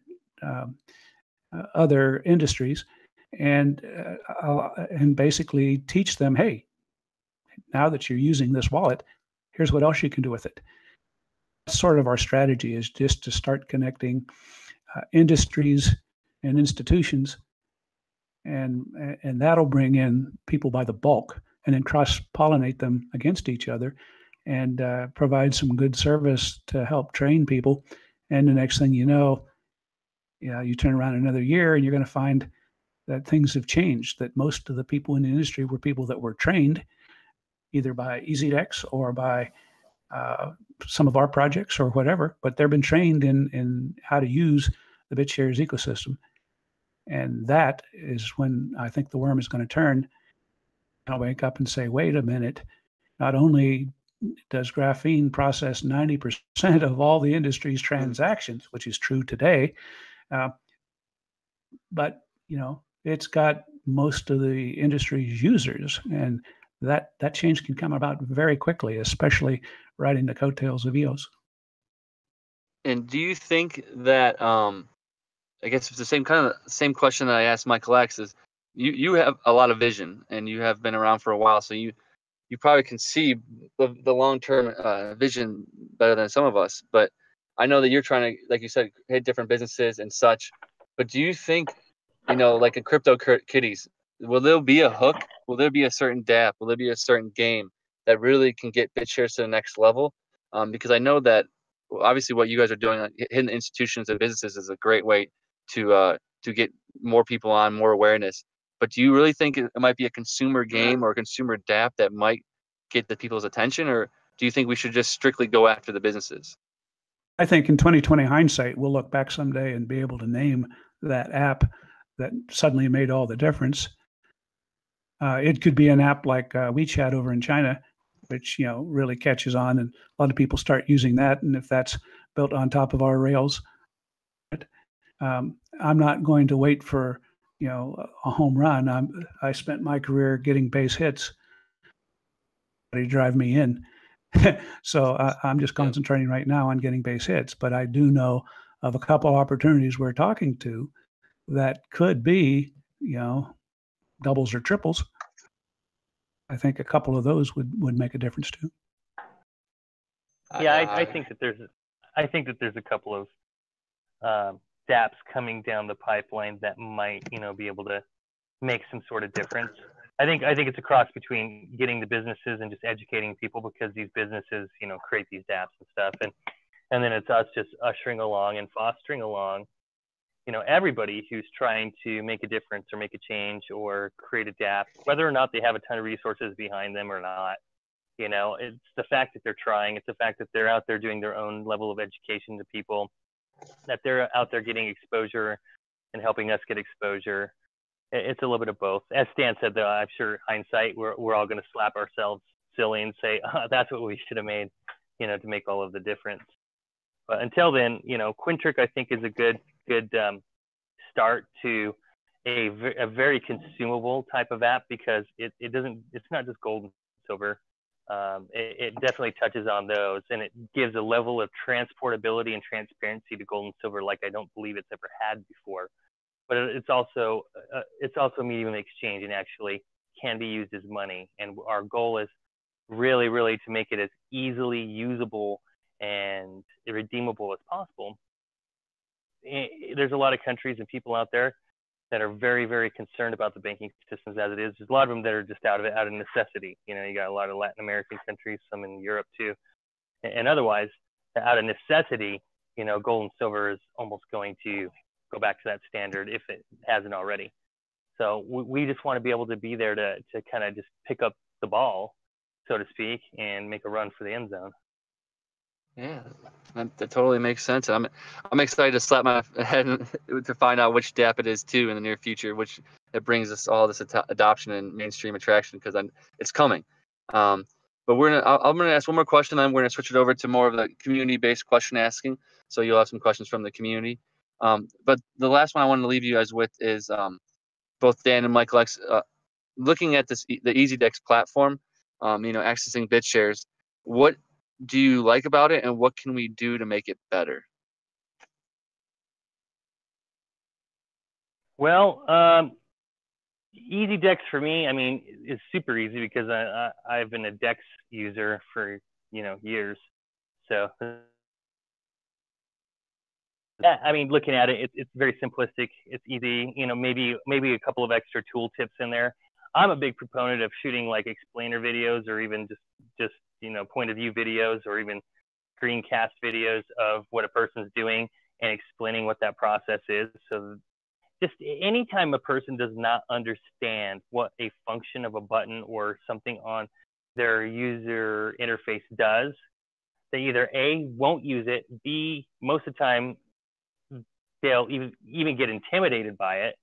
other industries, and basically teach them, hey, now that you're using this wallet, here's what else you can do with it. Sort of our strategy is just to start connecting industries and institutions, and that'll bring in people by the bulk, and then cross-pollinate them against each other, and provide some good service to help train people. And the next thing you know, you turn around another year and you're going to find that things have changed, that most of the people in the industry were people that were trained either by EasyDex or by some of our projects or whatever, but they've been trained in how to use the Bitshares ecosystem. And that is when I think the worm is going to turn. I'll wake up and say, wait a minute, not only does graphene process 90% of all the industry's transactions, which is true today, but it's got most of the industry's users, and that change can come about very quickly, especially riding the coattails of EOS. And do you think that I guess it's the same question that I asked MichealX is you have a lot of vision and you have been around for a while, so you probably can see the long-term vision better than some of us. But I know that you're trying to, like you said, hit different businesses and such. But do you think, like in Crypto Kitties, will there be a hook? Will there be a certain dApp? Will there be a certain game that really can get Bitshares to the next level? Because I know that obviously what you guys are doing, hitting institutions and businesses, is a great way to get more people on, more awareness. But do you really think it might be a consumer game or a consumer DApp that might get the people's attention, or do you think we should just strictly go after the businesses? I think in 2020 hindsight, we'll look back someday and be able to name that app that suddenly made all the difference. It could be an app like WeChat over in China, which really catches on, and a lot of people start using that. And if that's built on top of our Rails, I'm not going to wait for a home run. I spent my career getting base hits. They drive me in. So I'm just concentrating right now on getting base hits. But I do know of a couple of opportunities we're talking to that could be, doubles or triples. I think a couple of those would make a difference too. Yeah, I think that there's a couple of dApps coming down the pipeline that might, be able to make some sort of difference. I think it's a cross between getting the businesses and just educating people, because these businesses, create these dApps and stuff, and then it's us just ushering along and fostering along, everybody who's trying to make a difference or make a change or create a dApp, whether or not they have a ton of resources behind them or not. It's the fact that they're trying. It's the fact that they're out there doing their own level of education to people, that they're out there getting exposure and helping us get exposure. It's a little bit of both. As Stan said, though, I'm sure hindsight, we're all going to slap ourselves silly and say, that's what we should have made, to make all of the difference. But until then, Quintric, I think, is a good start to a very consumable type of app, because it's not just gold and silver. It definitely touches on those, and it gives a level of transportability and transparency to gold and silver like I don't believe it's ever had before. But it's also a medium of exchange, and actually can be used as money. And our goal is really, really to make it as easily usable and redeemable as possible. There's a lot of countries and people out there that are very, very concerned about the banking systems as it is. There's a lot of them that are just out of necessity. You got a lot of Latin American countries, some in Europe too, and otherwise, out of necessity, gold and silver is almost going to go back to that standard if it hasn't already. So we just want to be able to be there to kind of just pick up the ball, so to speak, and make a run for the end zone. Yeah, that totally makes sense. I'm excited to slap my head to find out which dApp it is too in the near future, which it brings us all this adoption and mainstream attraction, because it's coming. But I'm gonna ask one more question, then we're gonna switch it over to more of the community-based question asking. So you'll have some questions from the community. But the last one I wanted to leave you guys with is both Dan and MichealX, looking at the EasyDex platform, accessing Bitshares. What do you like about it, and what can we do to make it better? Well, EasyDex for me, is super easy, because I've been a Dex user for years. So yeah, looking at it, it's very simplistic. It's easy. Maybe a couple of extra tool tips in there. I'm a big proponent of shooting like explainer videos, or even just point of view videos, or even screencast videos of what a person's doing and explaining what that process is. So just anytime a person does not understand what a function of a button or something on their user interface does, they either A, won't use it, B, most of the time they'll even get intimidated by it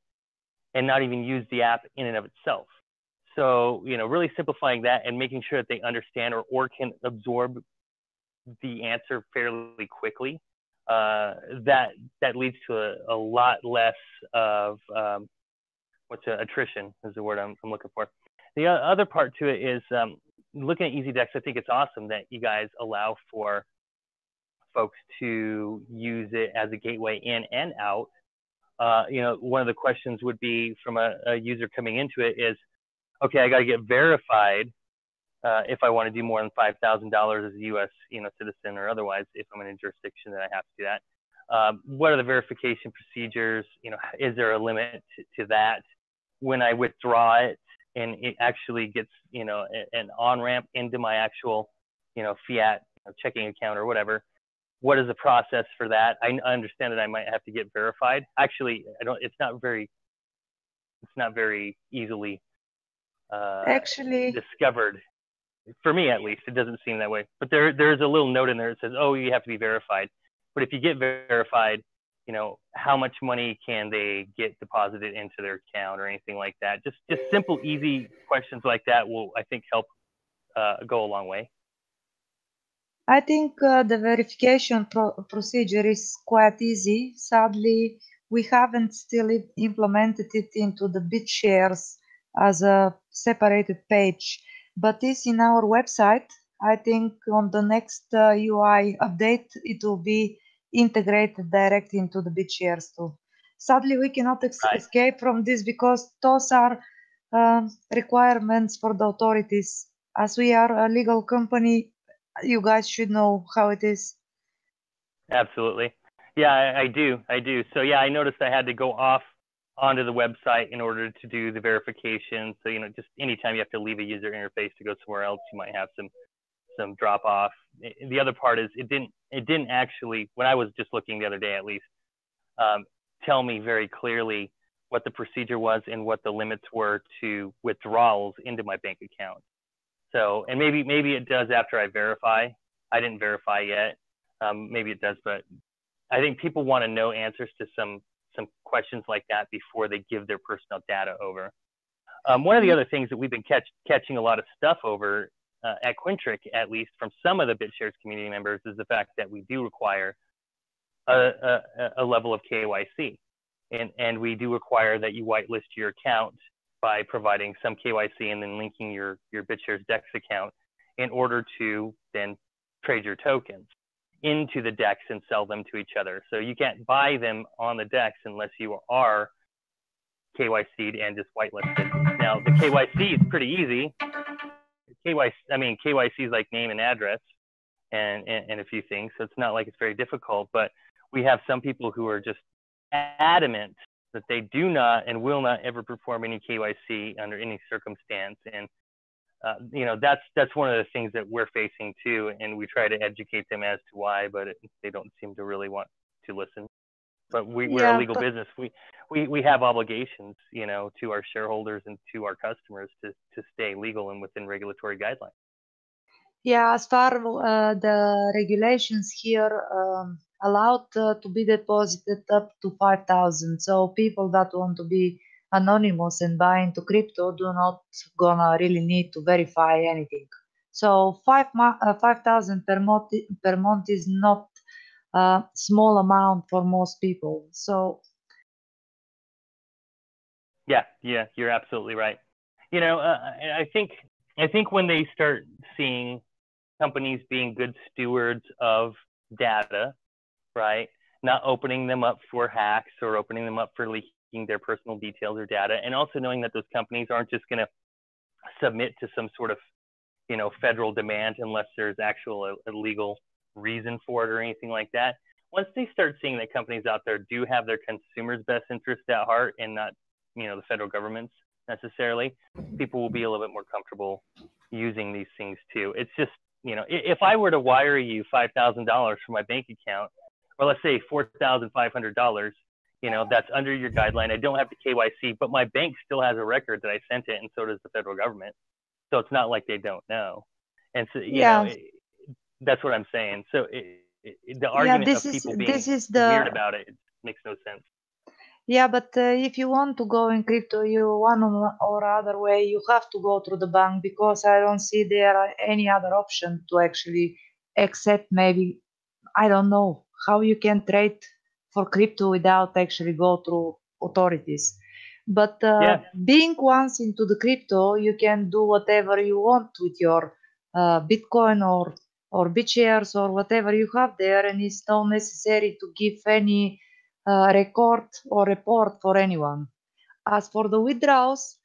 and not even use the app in and of itself. So, really simplifying that and making sure that they understand or can absorb the answer fairly quickly, that leads to a lot less of attrition is the word I'm looking for. The other part to it is looking at EasyDex. I think it's awesome that you guys allow for folks to use it as a gateway in and out. One of the questions would be from a user coming into it is, okay, I got to get verified if I want to do more than $5,000 as a U.S. citizen, or otherwise if I'm in a jurisdiction that I have to do that. What are the verification procedures? Is there a limit to that? When I withdraw it and it actually gets an on-ramp into my actual fiat checking account or whatever, what is the process for that? I understand that I might have to get verified. Actually, I don't. It's not very easily Actually, discovered. For me, at least, it doesn't seem that way. But there's a little note in there that says, "Oh, you have to be verified." But if you get verified, you know, how much money can they get deposited into their account or anything like that? Just simple, easy questions like that will, I think, help go a long way. I think the verification procedure is quite easy. Sadly, we haven't still implemented it into the Bitshares as a separated page, but it's in our website. I think on the next UI update, it will be integrated directly into the Bitshares too. Sadly, we cannot escape from this because those are requirements for the authorities. As we are a legal company, you guys should know how it is. Absolutely. Yeah, I do. So yeah, I noticed I had to go off onto the website in order to do the verification. So, you know, just anytime you have to leave a user interface to go somewhere else, you might have some drop off. The other part is it didn't actually, when I was just looking the other day at least, tell me very clearly what the procedure was and what the limits were to withdrawals into my bank account. So, and maybe it does after I verify. I didn't verify yet. Maybe it does, but I think people want to know answers to some questions like that before they give their personal data over. One of the other things that we've been catching a lot of stuff over at Quintric, at least from some of the Bitshares community members, is the fact that we do require a level of KYC, and we do require that you whitelist your account by providing some KYC and then linking your Bitshares DEX account in order to then trade your tokens into the DEX and sell them to each other. So you can't buy them on the DEX unless you are KYC'd and just whitelisted. Now the KYC is pretty easy. KYC is like name and address and a few things. So it's not like it's very difficult, but we have some people who are just adamant that they do not and will not ever perform any KYC under any circumstance. And you know, that's one of the things that we're facing too, and we try to educate them as to why, but they don't seem to really want to listen. But we're a legal business. We have obligations, you know, to our shareholders and to our customers to stay legal and within regulatory guidelines. Yeah, as far the regulations here allowed to be deposited up to 5,000. So people that want to be anonymous and buy into crypto do not gonna really need to verify anything. So 5,000 per month is not a small amount for most people. So yeah, you're absolutely right. You know, I think when they start seeing companies being good stewards of data, right, not opening them up for hacks or opening them up for leaking their personal details or data, and also knowing that those companies aren't just going to submit to some sort of, you know, federal demand unless there's actual a legal reason for it or anything like that. Once they start seeing that companies out there do have their consumers' best interest at heart and not, you know, the federal government's necessarily, people will be a little bit more comfortable using these things too. It's just, you know, if I were to wire you $5,000 from my bank account, or let's say $4,500, you know, that's under your guideline. I don't have the KYC, but my bank still has a record that I sent it, and so does the federal government. So it's not like they don't know. And so, you know, that's what I'm saying. So the argument of people being weird about it makes no sense. Yeah, but if you want to go in crypto, you one or other way, you have to go through the bank, because I don't see there any other option to actually accept. Maybe, I don't know how you can trade for crypto without actually go through authorities. But being once into the crypto, you can do whatever you want with your Bitcoin or Bitshares or whatever you have there, and it's not necessary to give any record or report for anyone. As for the withdrawals,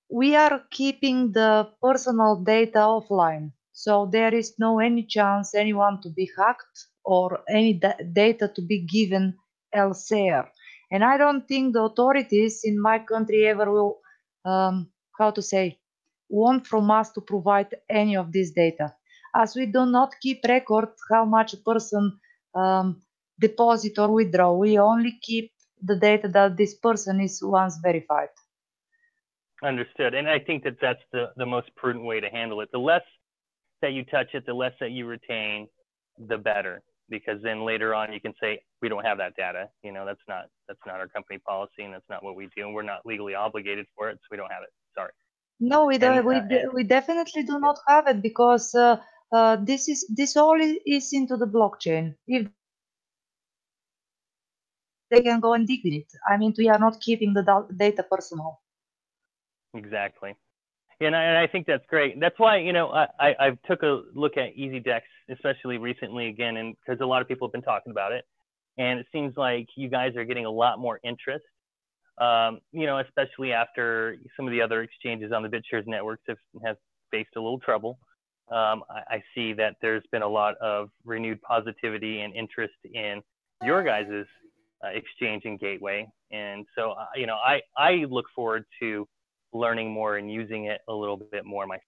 we are keeping the personal data offline, so there is no any chance anyone to be hacked or any data to be given elsewhere. And I don't think the authorities in my country ever will, want from us to provide any of this data. as we do not keep record how much a person deposit or withdraw, we only keep the data that this person is once verified. Understood. And I think that that's the most prudent way to handle it. The less that you touch it, the less that you retain, the better. Because then later on you can say, we don't have that data. You know, that's not our company policy, and that's not what we do. And we're not legally obligated for it, so we don't have it. Sorry. No, we don't. We definitely do not have it, because this all is into the blockchain. If they can go and dig in it, I mean, we are not keeping the data personal. Exactly. And I think that's great. That's why, you know, I took a look at EasyDex, especially recently again, and because a lot of people have been talking about it, and it seems like you guys are getting a lot more interest. You know, especially after some of the other exchanges on the Bitshares networks have faced a little trouble. I see that there's been a lot of renewed positivity and interest in your guys' exchange and gateway. And so, you know, I look forward to learning more and using it a little bit more myself.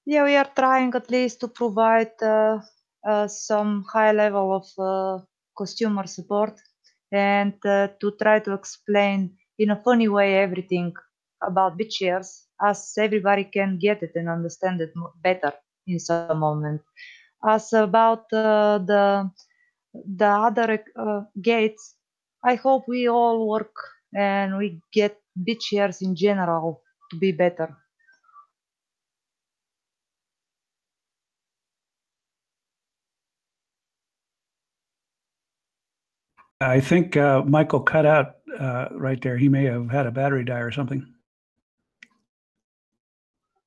Yeah, we are trying at least to provide some high level of customer support, and to try to explain in a funny way everything about Bitshares, as everybody can get it and understand it better in some moment. As about the other gates, I hope we all work and we get Bitshares in general to be better. I think Michael cut out right there. He may have had a battery die or something.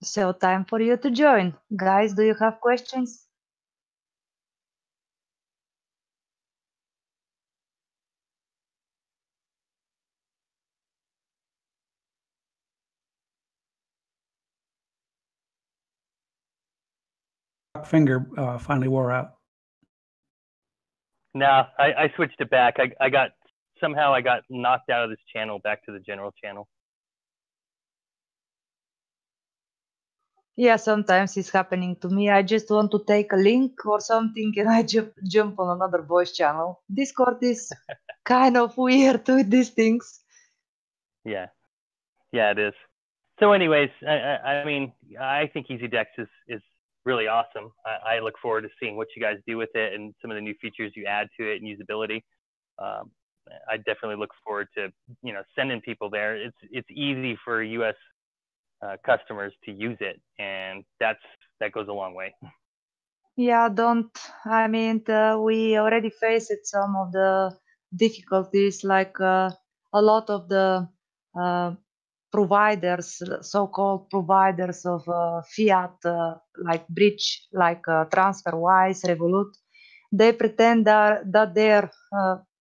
So time for you to join. Guys, do you have questions? Finger finally wore out. No, I switched it back. I got knocked out of this channel back to the general channel. Yeah, sometimes it's happening to me. I just want to take a link or something and I jump on another voice channel. Discord is kind of weird with these things. Yeah, it is. So anyways, I mean, I think EasyDex is really awesome. I look forward to seeing what you guys do with it and some of the new features you add to it and usability. I definitely look forward to, you know, sending people there. It's easy for US customers to use it, and that goes a long way. Yeah, I mean, we already faced some of the difficulties, like a lot of the providers, so-called providers of fiat, like Bridge, like TransferWise, Revolut, they pretend that they're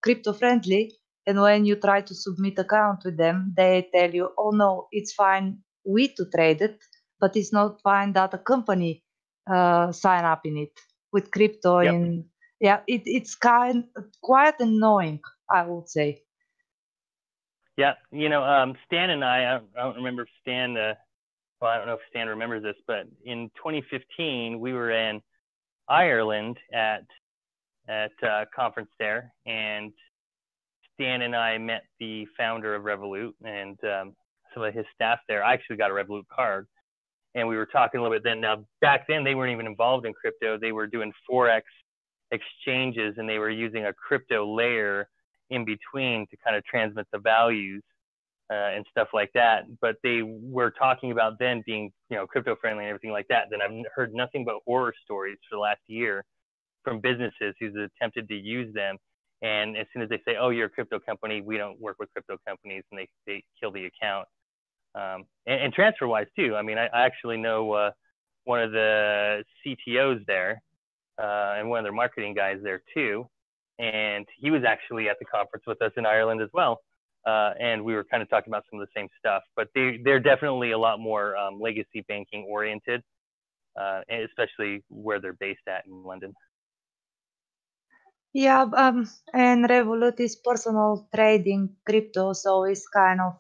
crypto friendly, and when you try to submit account with them, they tell you, oh no, it's fine we to trade it, but it's not fine that a company sign up in it with crypto. Yep. It's quite annoying, I would say. Yeah, you know, Stan and I don't remember if Stan, well, I don't know if Stan remembers this, but in 2015, we were in Ireland at a conference there, and Stan and I met the founder of Revolut and some of his staff there. I actually got a Revolut card, and we were talking a little bit then. Now, back then, they weren't even involved in crypto. They were doing Forex exchanges, and they were using a crypto layer in between to kind of transmit the values and stuff like that. But they were talking about then being, you know, crypto friendly and everything like that. Then I've heard nothing but horror stories for the last year from businesses who's attempted to use them. And as soon as they say, oh, you're a crypto company, we don't work with crypto companies, and they kill the account. And TransferWise too. I mean, I actually know one of the CTOs there and one of their marketing guys there too. And he was actually at the conference with us in Ireland as well. And we were kind of talking about some of the same stuff, but they're definitely a lot more legacy banking oriented, especially where they're based at in London. Yeah, and Revolut is personal trading crypto, so it's kind of,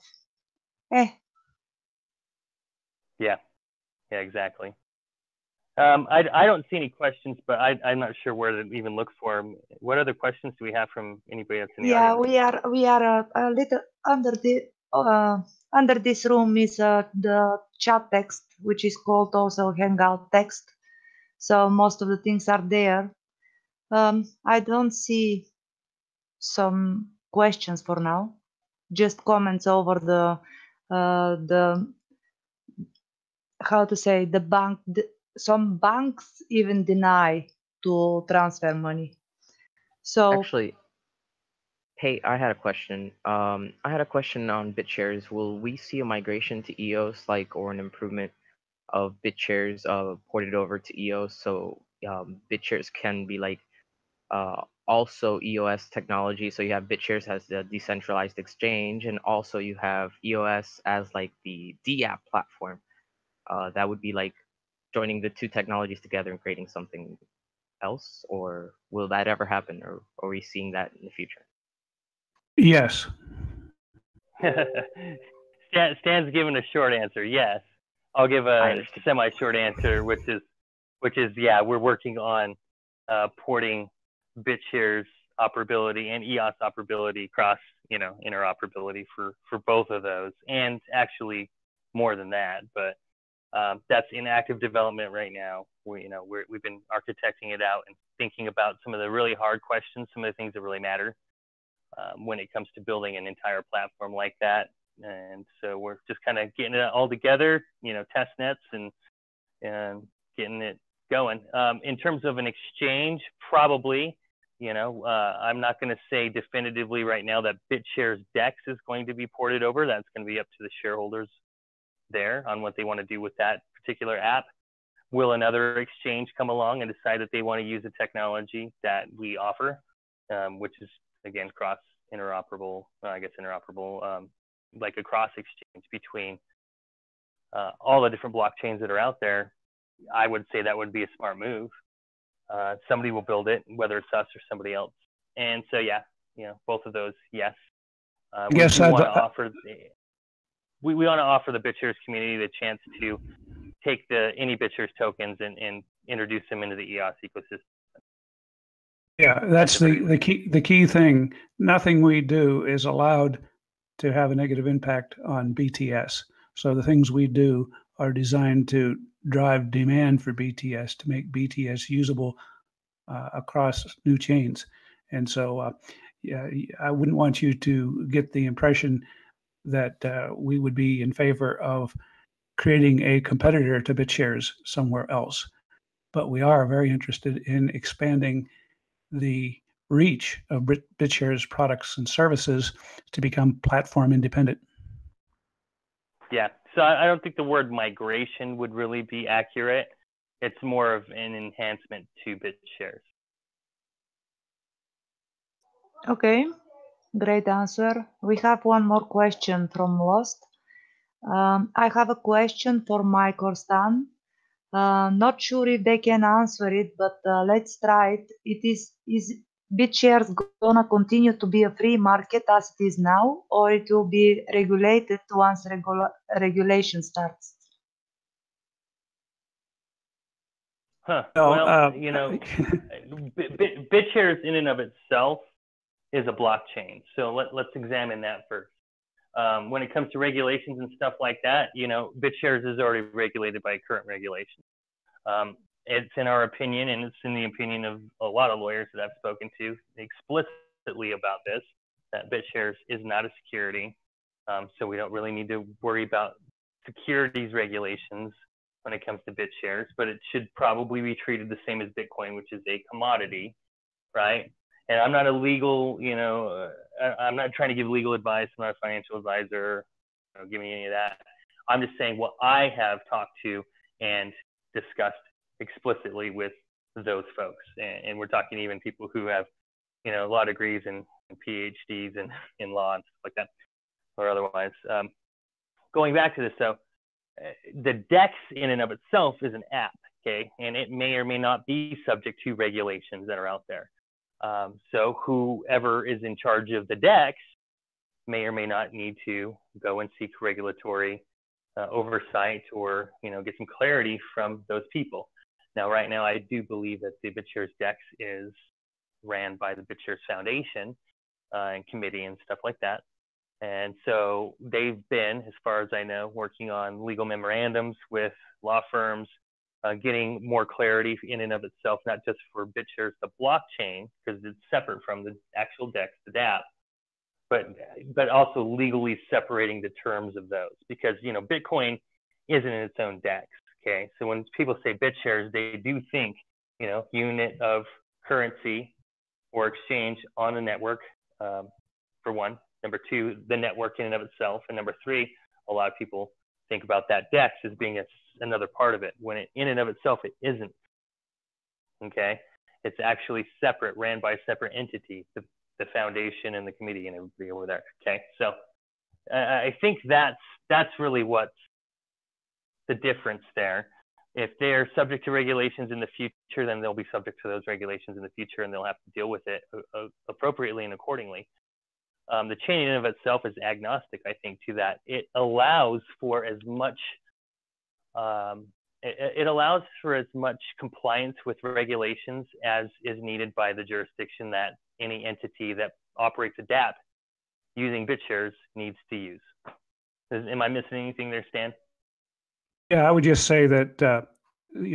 Yeah, exactly. I don't see any questions, but I'm not sure where to even look for them. What other questions do we have from anybody else in the Yeah, audience? we are a little under this room is the chat text, which is called also Hangout text. So most of the things are there. I don't see some questions for now. Just comments over the how to say the bank. Some banks even deny to transfer money. So Actually, hey, I had a question. I had a question on Bitshares. Will we see a migration to EOS, like, or an improvement of Bitshares ported over to EOS, so Bitshares can be like also EOS technology? So you have Bitshares as the decentralized exchange, and also you have EOS as like the DApp platform. That would be like joining the two technologies together and creating something else, or will that ever happen, or are we seeing that in the future? Yes. Stan's giving a short answer. Yes, I'll give a semi-short answer, which is yeah, we're working on porting Bitshares operability and EOS operability across, interoperability for both of those, and actually more than that. But that's in active development right now. We've been architecting it out and thinking about some of the really hard questions, some of the things that really matter when it comes to building an entire platform like that. And so we're just kind of getting it all together, test nets and getting it going. In terms of an exchange, probably, I'm not going to say definitively right now that Bitshares DEX is going to be ported over. That's going to be up to the shareholders there on what they want to do with that particular app. Will another exchange come along and decide that they want to use the technology that we offer, which is, again, interoperable, like a cross exchange between all the different blockchains that are out there? I would say that would be a smart move. Somebody will build it, whether it's us or somebody else. And so, yeah, both of those, yes. We want to offer the Bitshares community the chance to take any Bitshares tokens and introduce them into the EOS ecosystem. Yeah, that's the key thing. Nothing we do is allowed to have a negative impact on BTS. So the things we do are designed to drive demand for BTS, to make BTS usable across new chains. And so yeah, I wouldn't want you to get the impression that we would be in favor of creating a competitor to Bitshares somewhere else. But we are very interested in expanding the reach of Bitshares products and services to become platform independent. Yeah, so I don't think the word migration would really be accurate. It's more of an enhancement to Bitshares. Okay, great answer. We have one more question from Lost. I have a question for Mike or Stan. Not sure if they can answer it, but let's try it. Is Bitshares gonna continue to be a free market as it is now, or it will be regulated once regulation starts? Well, Bitshares in and of itself is a blockchain. So let's examine that first. When it comes to regulations and stuff like that, Bitshares is already regulated by current regulations. It's in our opinion, and it's in the opinion of a lot of lawyers that I've spoken to explicitly about this, that Bitshares is not a security. So we don't really need to worry about securities regulations when it comes to Bitshares, but it should probably be treated the same as Bitcoin, which is a commodity, right? And I'm not a legal, I'm not trying to give legal advice. I'm not a financial advisor, giving any of that. I'm just saying what I have talked to and discussed explicitly with those folks. And we're talking even people who have, law degrees and PhDs in law and stuff like that, or otherwise. Going back to this, so the DEX in and of itself is an app, okay? And it may or may not be subject to regulations that are out there. So whoever is in charge of the DEX may or may not need to go and seek regulatory oversight or, get some clarity from those people. Now, right now, I do believe that the Bitshares DEX is ran by the Bitshares Foundation and committee and stuff like that. And so they've been, as far as I know, working on legal memorandums with law firms, getting more clarity in and of itself, not just for Bitshares, the blockchain, because it's separate from the actual DEX, the DApp, but also legally separating the terms of those, because Bitcoin isn't in its own DEX. Okay, so when people say Bitshares, they do think unit of currency or exchange on a network, for one. Number two, the network in and of itself, and number three, a lot of people think about that DEX as being another part of it, when in and of itself it isn't. Okay, it's actually separate, ran by a separate entity, the foundation and the committee and everybody over there. Okay, so I think that's really what's the difference there. If they're subject to regulations in the future, then they'll be subject to those regulations in the future, and they'll have to deal with it appropriately and accordingly. The chain in and of itself is agnostic, I think, to that. It allows for as much compliance with regulations as is needed by the jurisdiction that any entity that operates a DApp using Bitshares needs to use. Am I missing anything there, Stan? Yeah, I would just say that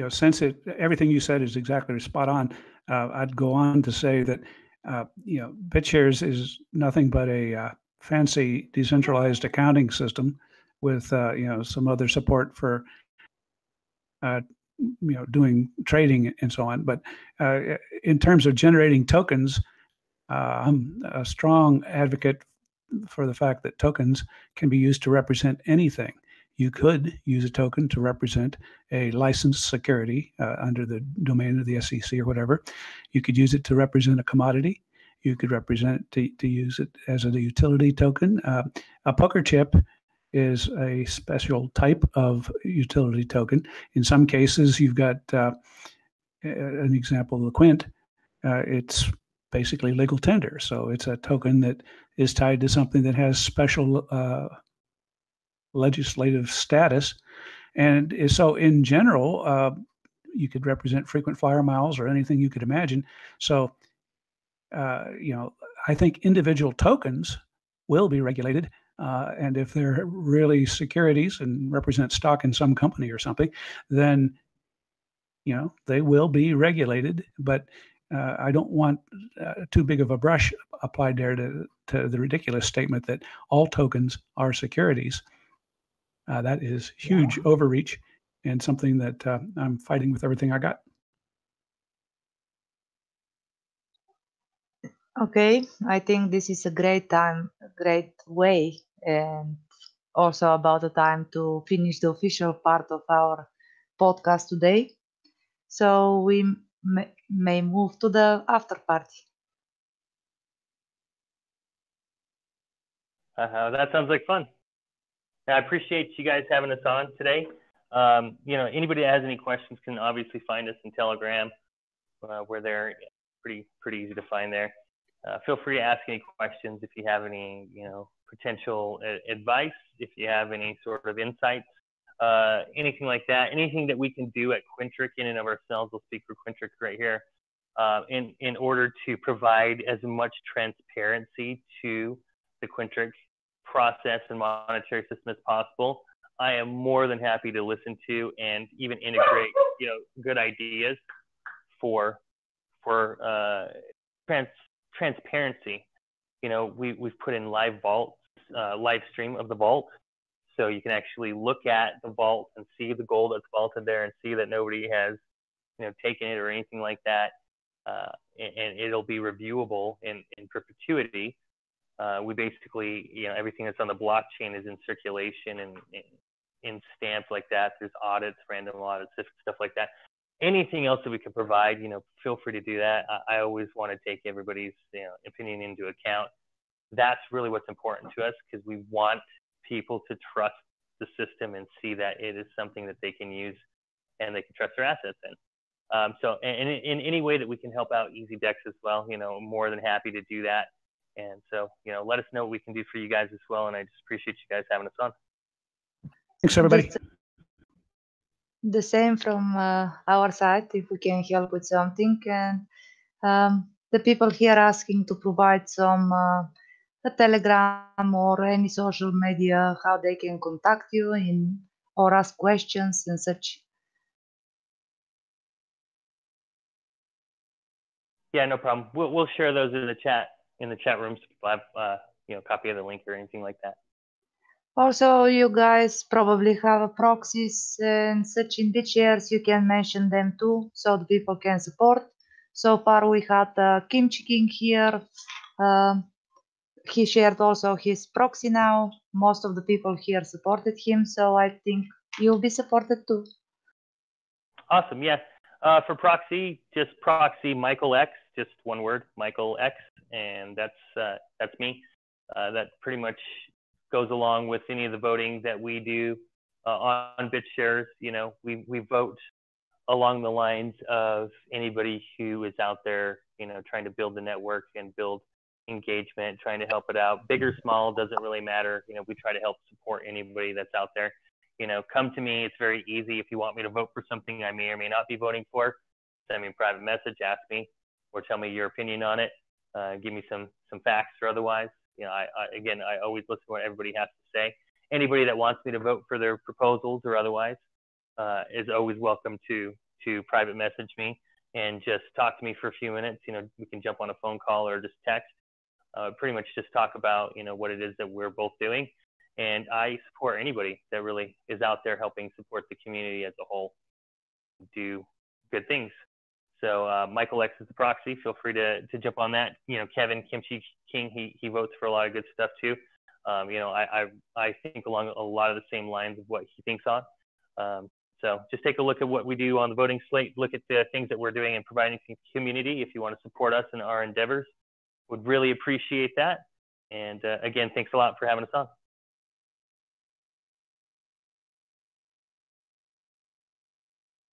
since everything you said is exactly spot on, I'd go on to say that Bitshares is nothing but a fancy decentralized accounting system with some other support for doing trading and so on. But in terms of generating tokens, I'm a strong advocate for the fact that tokens can be used to represent anything. You could use a token to represent a licensed security under the domain of the SEC or whatever. You could use it to represent a commodity. You could to use it as a utility token. A poker chip is a special type of utility token. In some cases, you've got an example of the Quint. It's basically legal tender. So it's a token that is tied to something that has special legislative status. And so in general, you could represent frequent flyer miles or anything you could imagine. So, I think individual tokens will be regulated. And if they're really securities and represent stock in some company or something, then, they will be regulated. But I don't want too big of a brush applied there to the ridiculous statement that all tokens are securities. That is huge overreach and something that I'm fighting with everything I got. Okay, I think this is a great way, and also about the time to finish the official part of our podcast today. So we may move to the after party. That sounds like fun. I appreciate you guys having us on today. Anybody that has any questions can obviously find us in Telegram. We're there, pretty easy to find there. Feel free to ask any questions if you have any, potential advice, if you have any sort of insights, anything like that, anything that we can do at Quintric in and of ourselves. We'll speak for Quintric right here, in order to provide as much transparency to the Quintric process and monetary system as possible. I am more than happy to listen to and even integrate, good ideas for transparency. We've put in live stream of the vault, so you can actually look at the vault and see the gold that's vaulted there and see that nobody has, taken it or anything like that, and it'll be reviewable in perpetuity. We basically, everything that's on the blockchain is in circulation and in stamps like that. There's audits, random audits, stuff like that. Anything else that we can provide, feel free to do that. I always want to take everybody's opinion into account. That's really what's important to us, because we want people to trust the system and see that it is something that they can use and they can trust their assets in. So in any way that we can help out EasyDex as well, more than happy to do that. And so, let us know what we can do for you guys as well. And I just appreciate you guys having us on. Thanks, everybody. The same from our side, if we can help with something. And the people here asking to provide some a Telegram or any social media, how they can contact you in or ask questions and such. Yeah, no problem. We'll share those in the chat room so people have a copy of the link or anything like that. Also, you guys probably have proxies and such in Bitshares. You can mention them too, so the people can support. So far, we had Kimchi King here. He shared also his proxy now. Most of the people here supported him, so I think you'll be supported too. Awesome. Yeah. For proxy, just proxy MichaelX, just one word, MichaelX, and that's me. That pretty much goes along with any of the voting that we do on Bitshares. We vote along the lines of anybody who is out there, trying to build the network and build engagement, trying to help it out. Big or small, doesn't really matter. We try to help support anybody that's out there. Come to me. It's very easy. If you want me to vote for something I may or may not be voting for, send me a private message, ask me, or tell me your opinion on it. Give me some facts or otherwise. I always listen to what everybody has to say. Anybody that wants me to vote for their proposals or otherwise is always welcome to private message me and just talk to me for a few minutes. We can jump on a phone call or just text. Pretty much just talk about what it is that we're both doing. And I support anybody that really is out there helping support the community as a whole, do good things. So MichaelX is the proxy. Feel free to jump on that. Kevin Kimchi King, he votes for a lot of good stuff too. I think along a lot of the same lines of what he thinks on. So just take a look at what we do on the voting slate. Look at the things that we're doing and providing to the community. If you want to support us in our endeavors, would really appreciate that. And again, thanks a lot for having us on.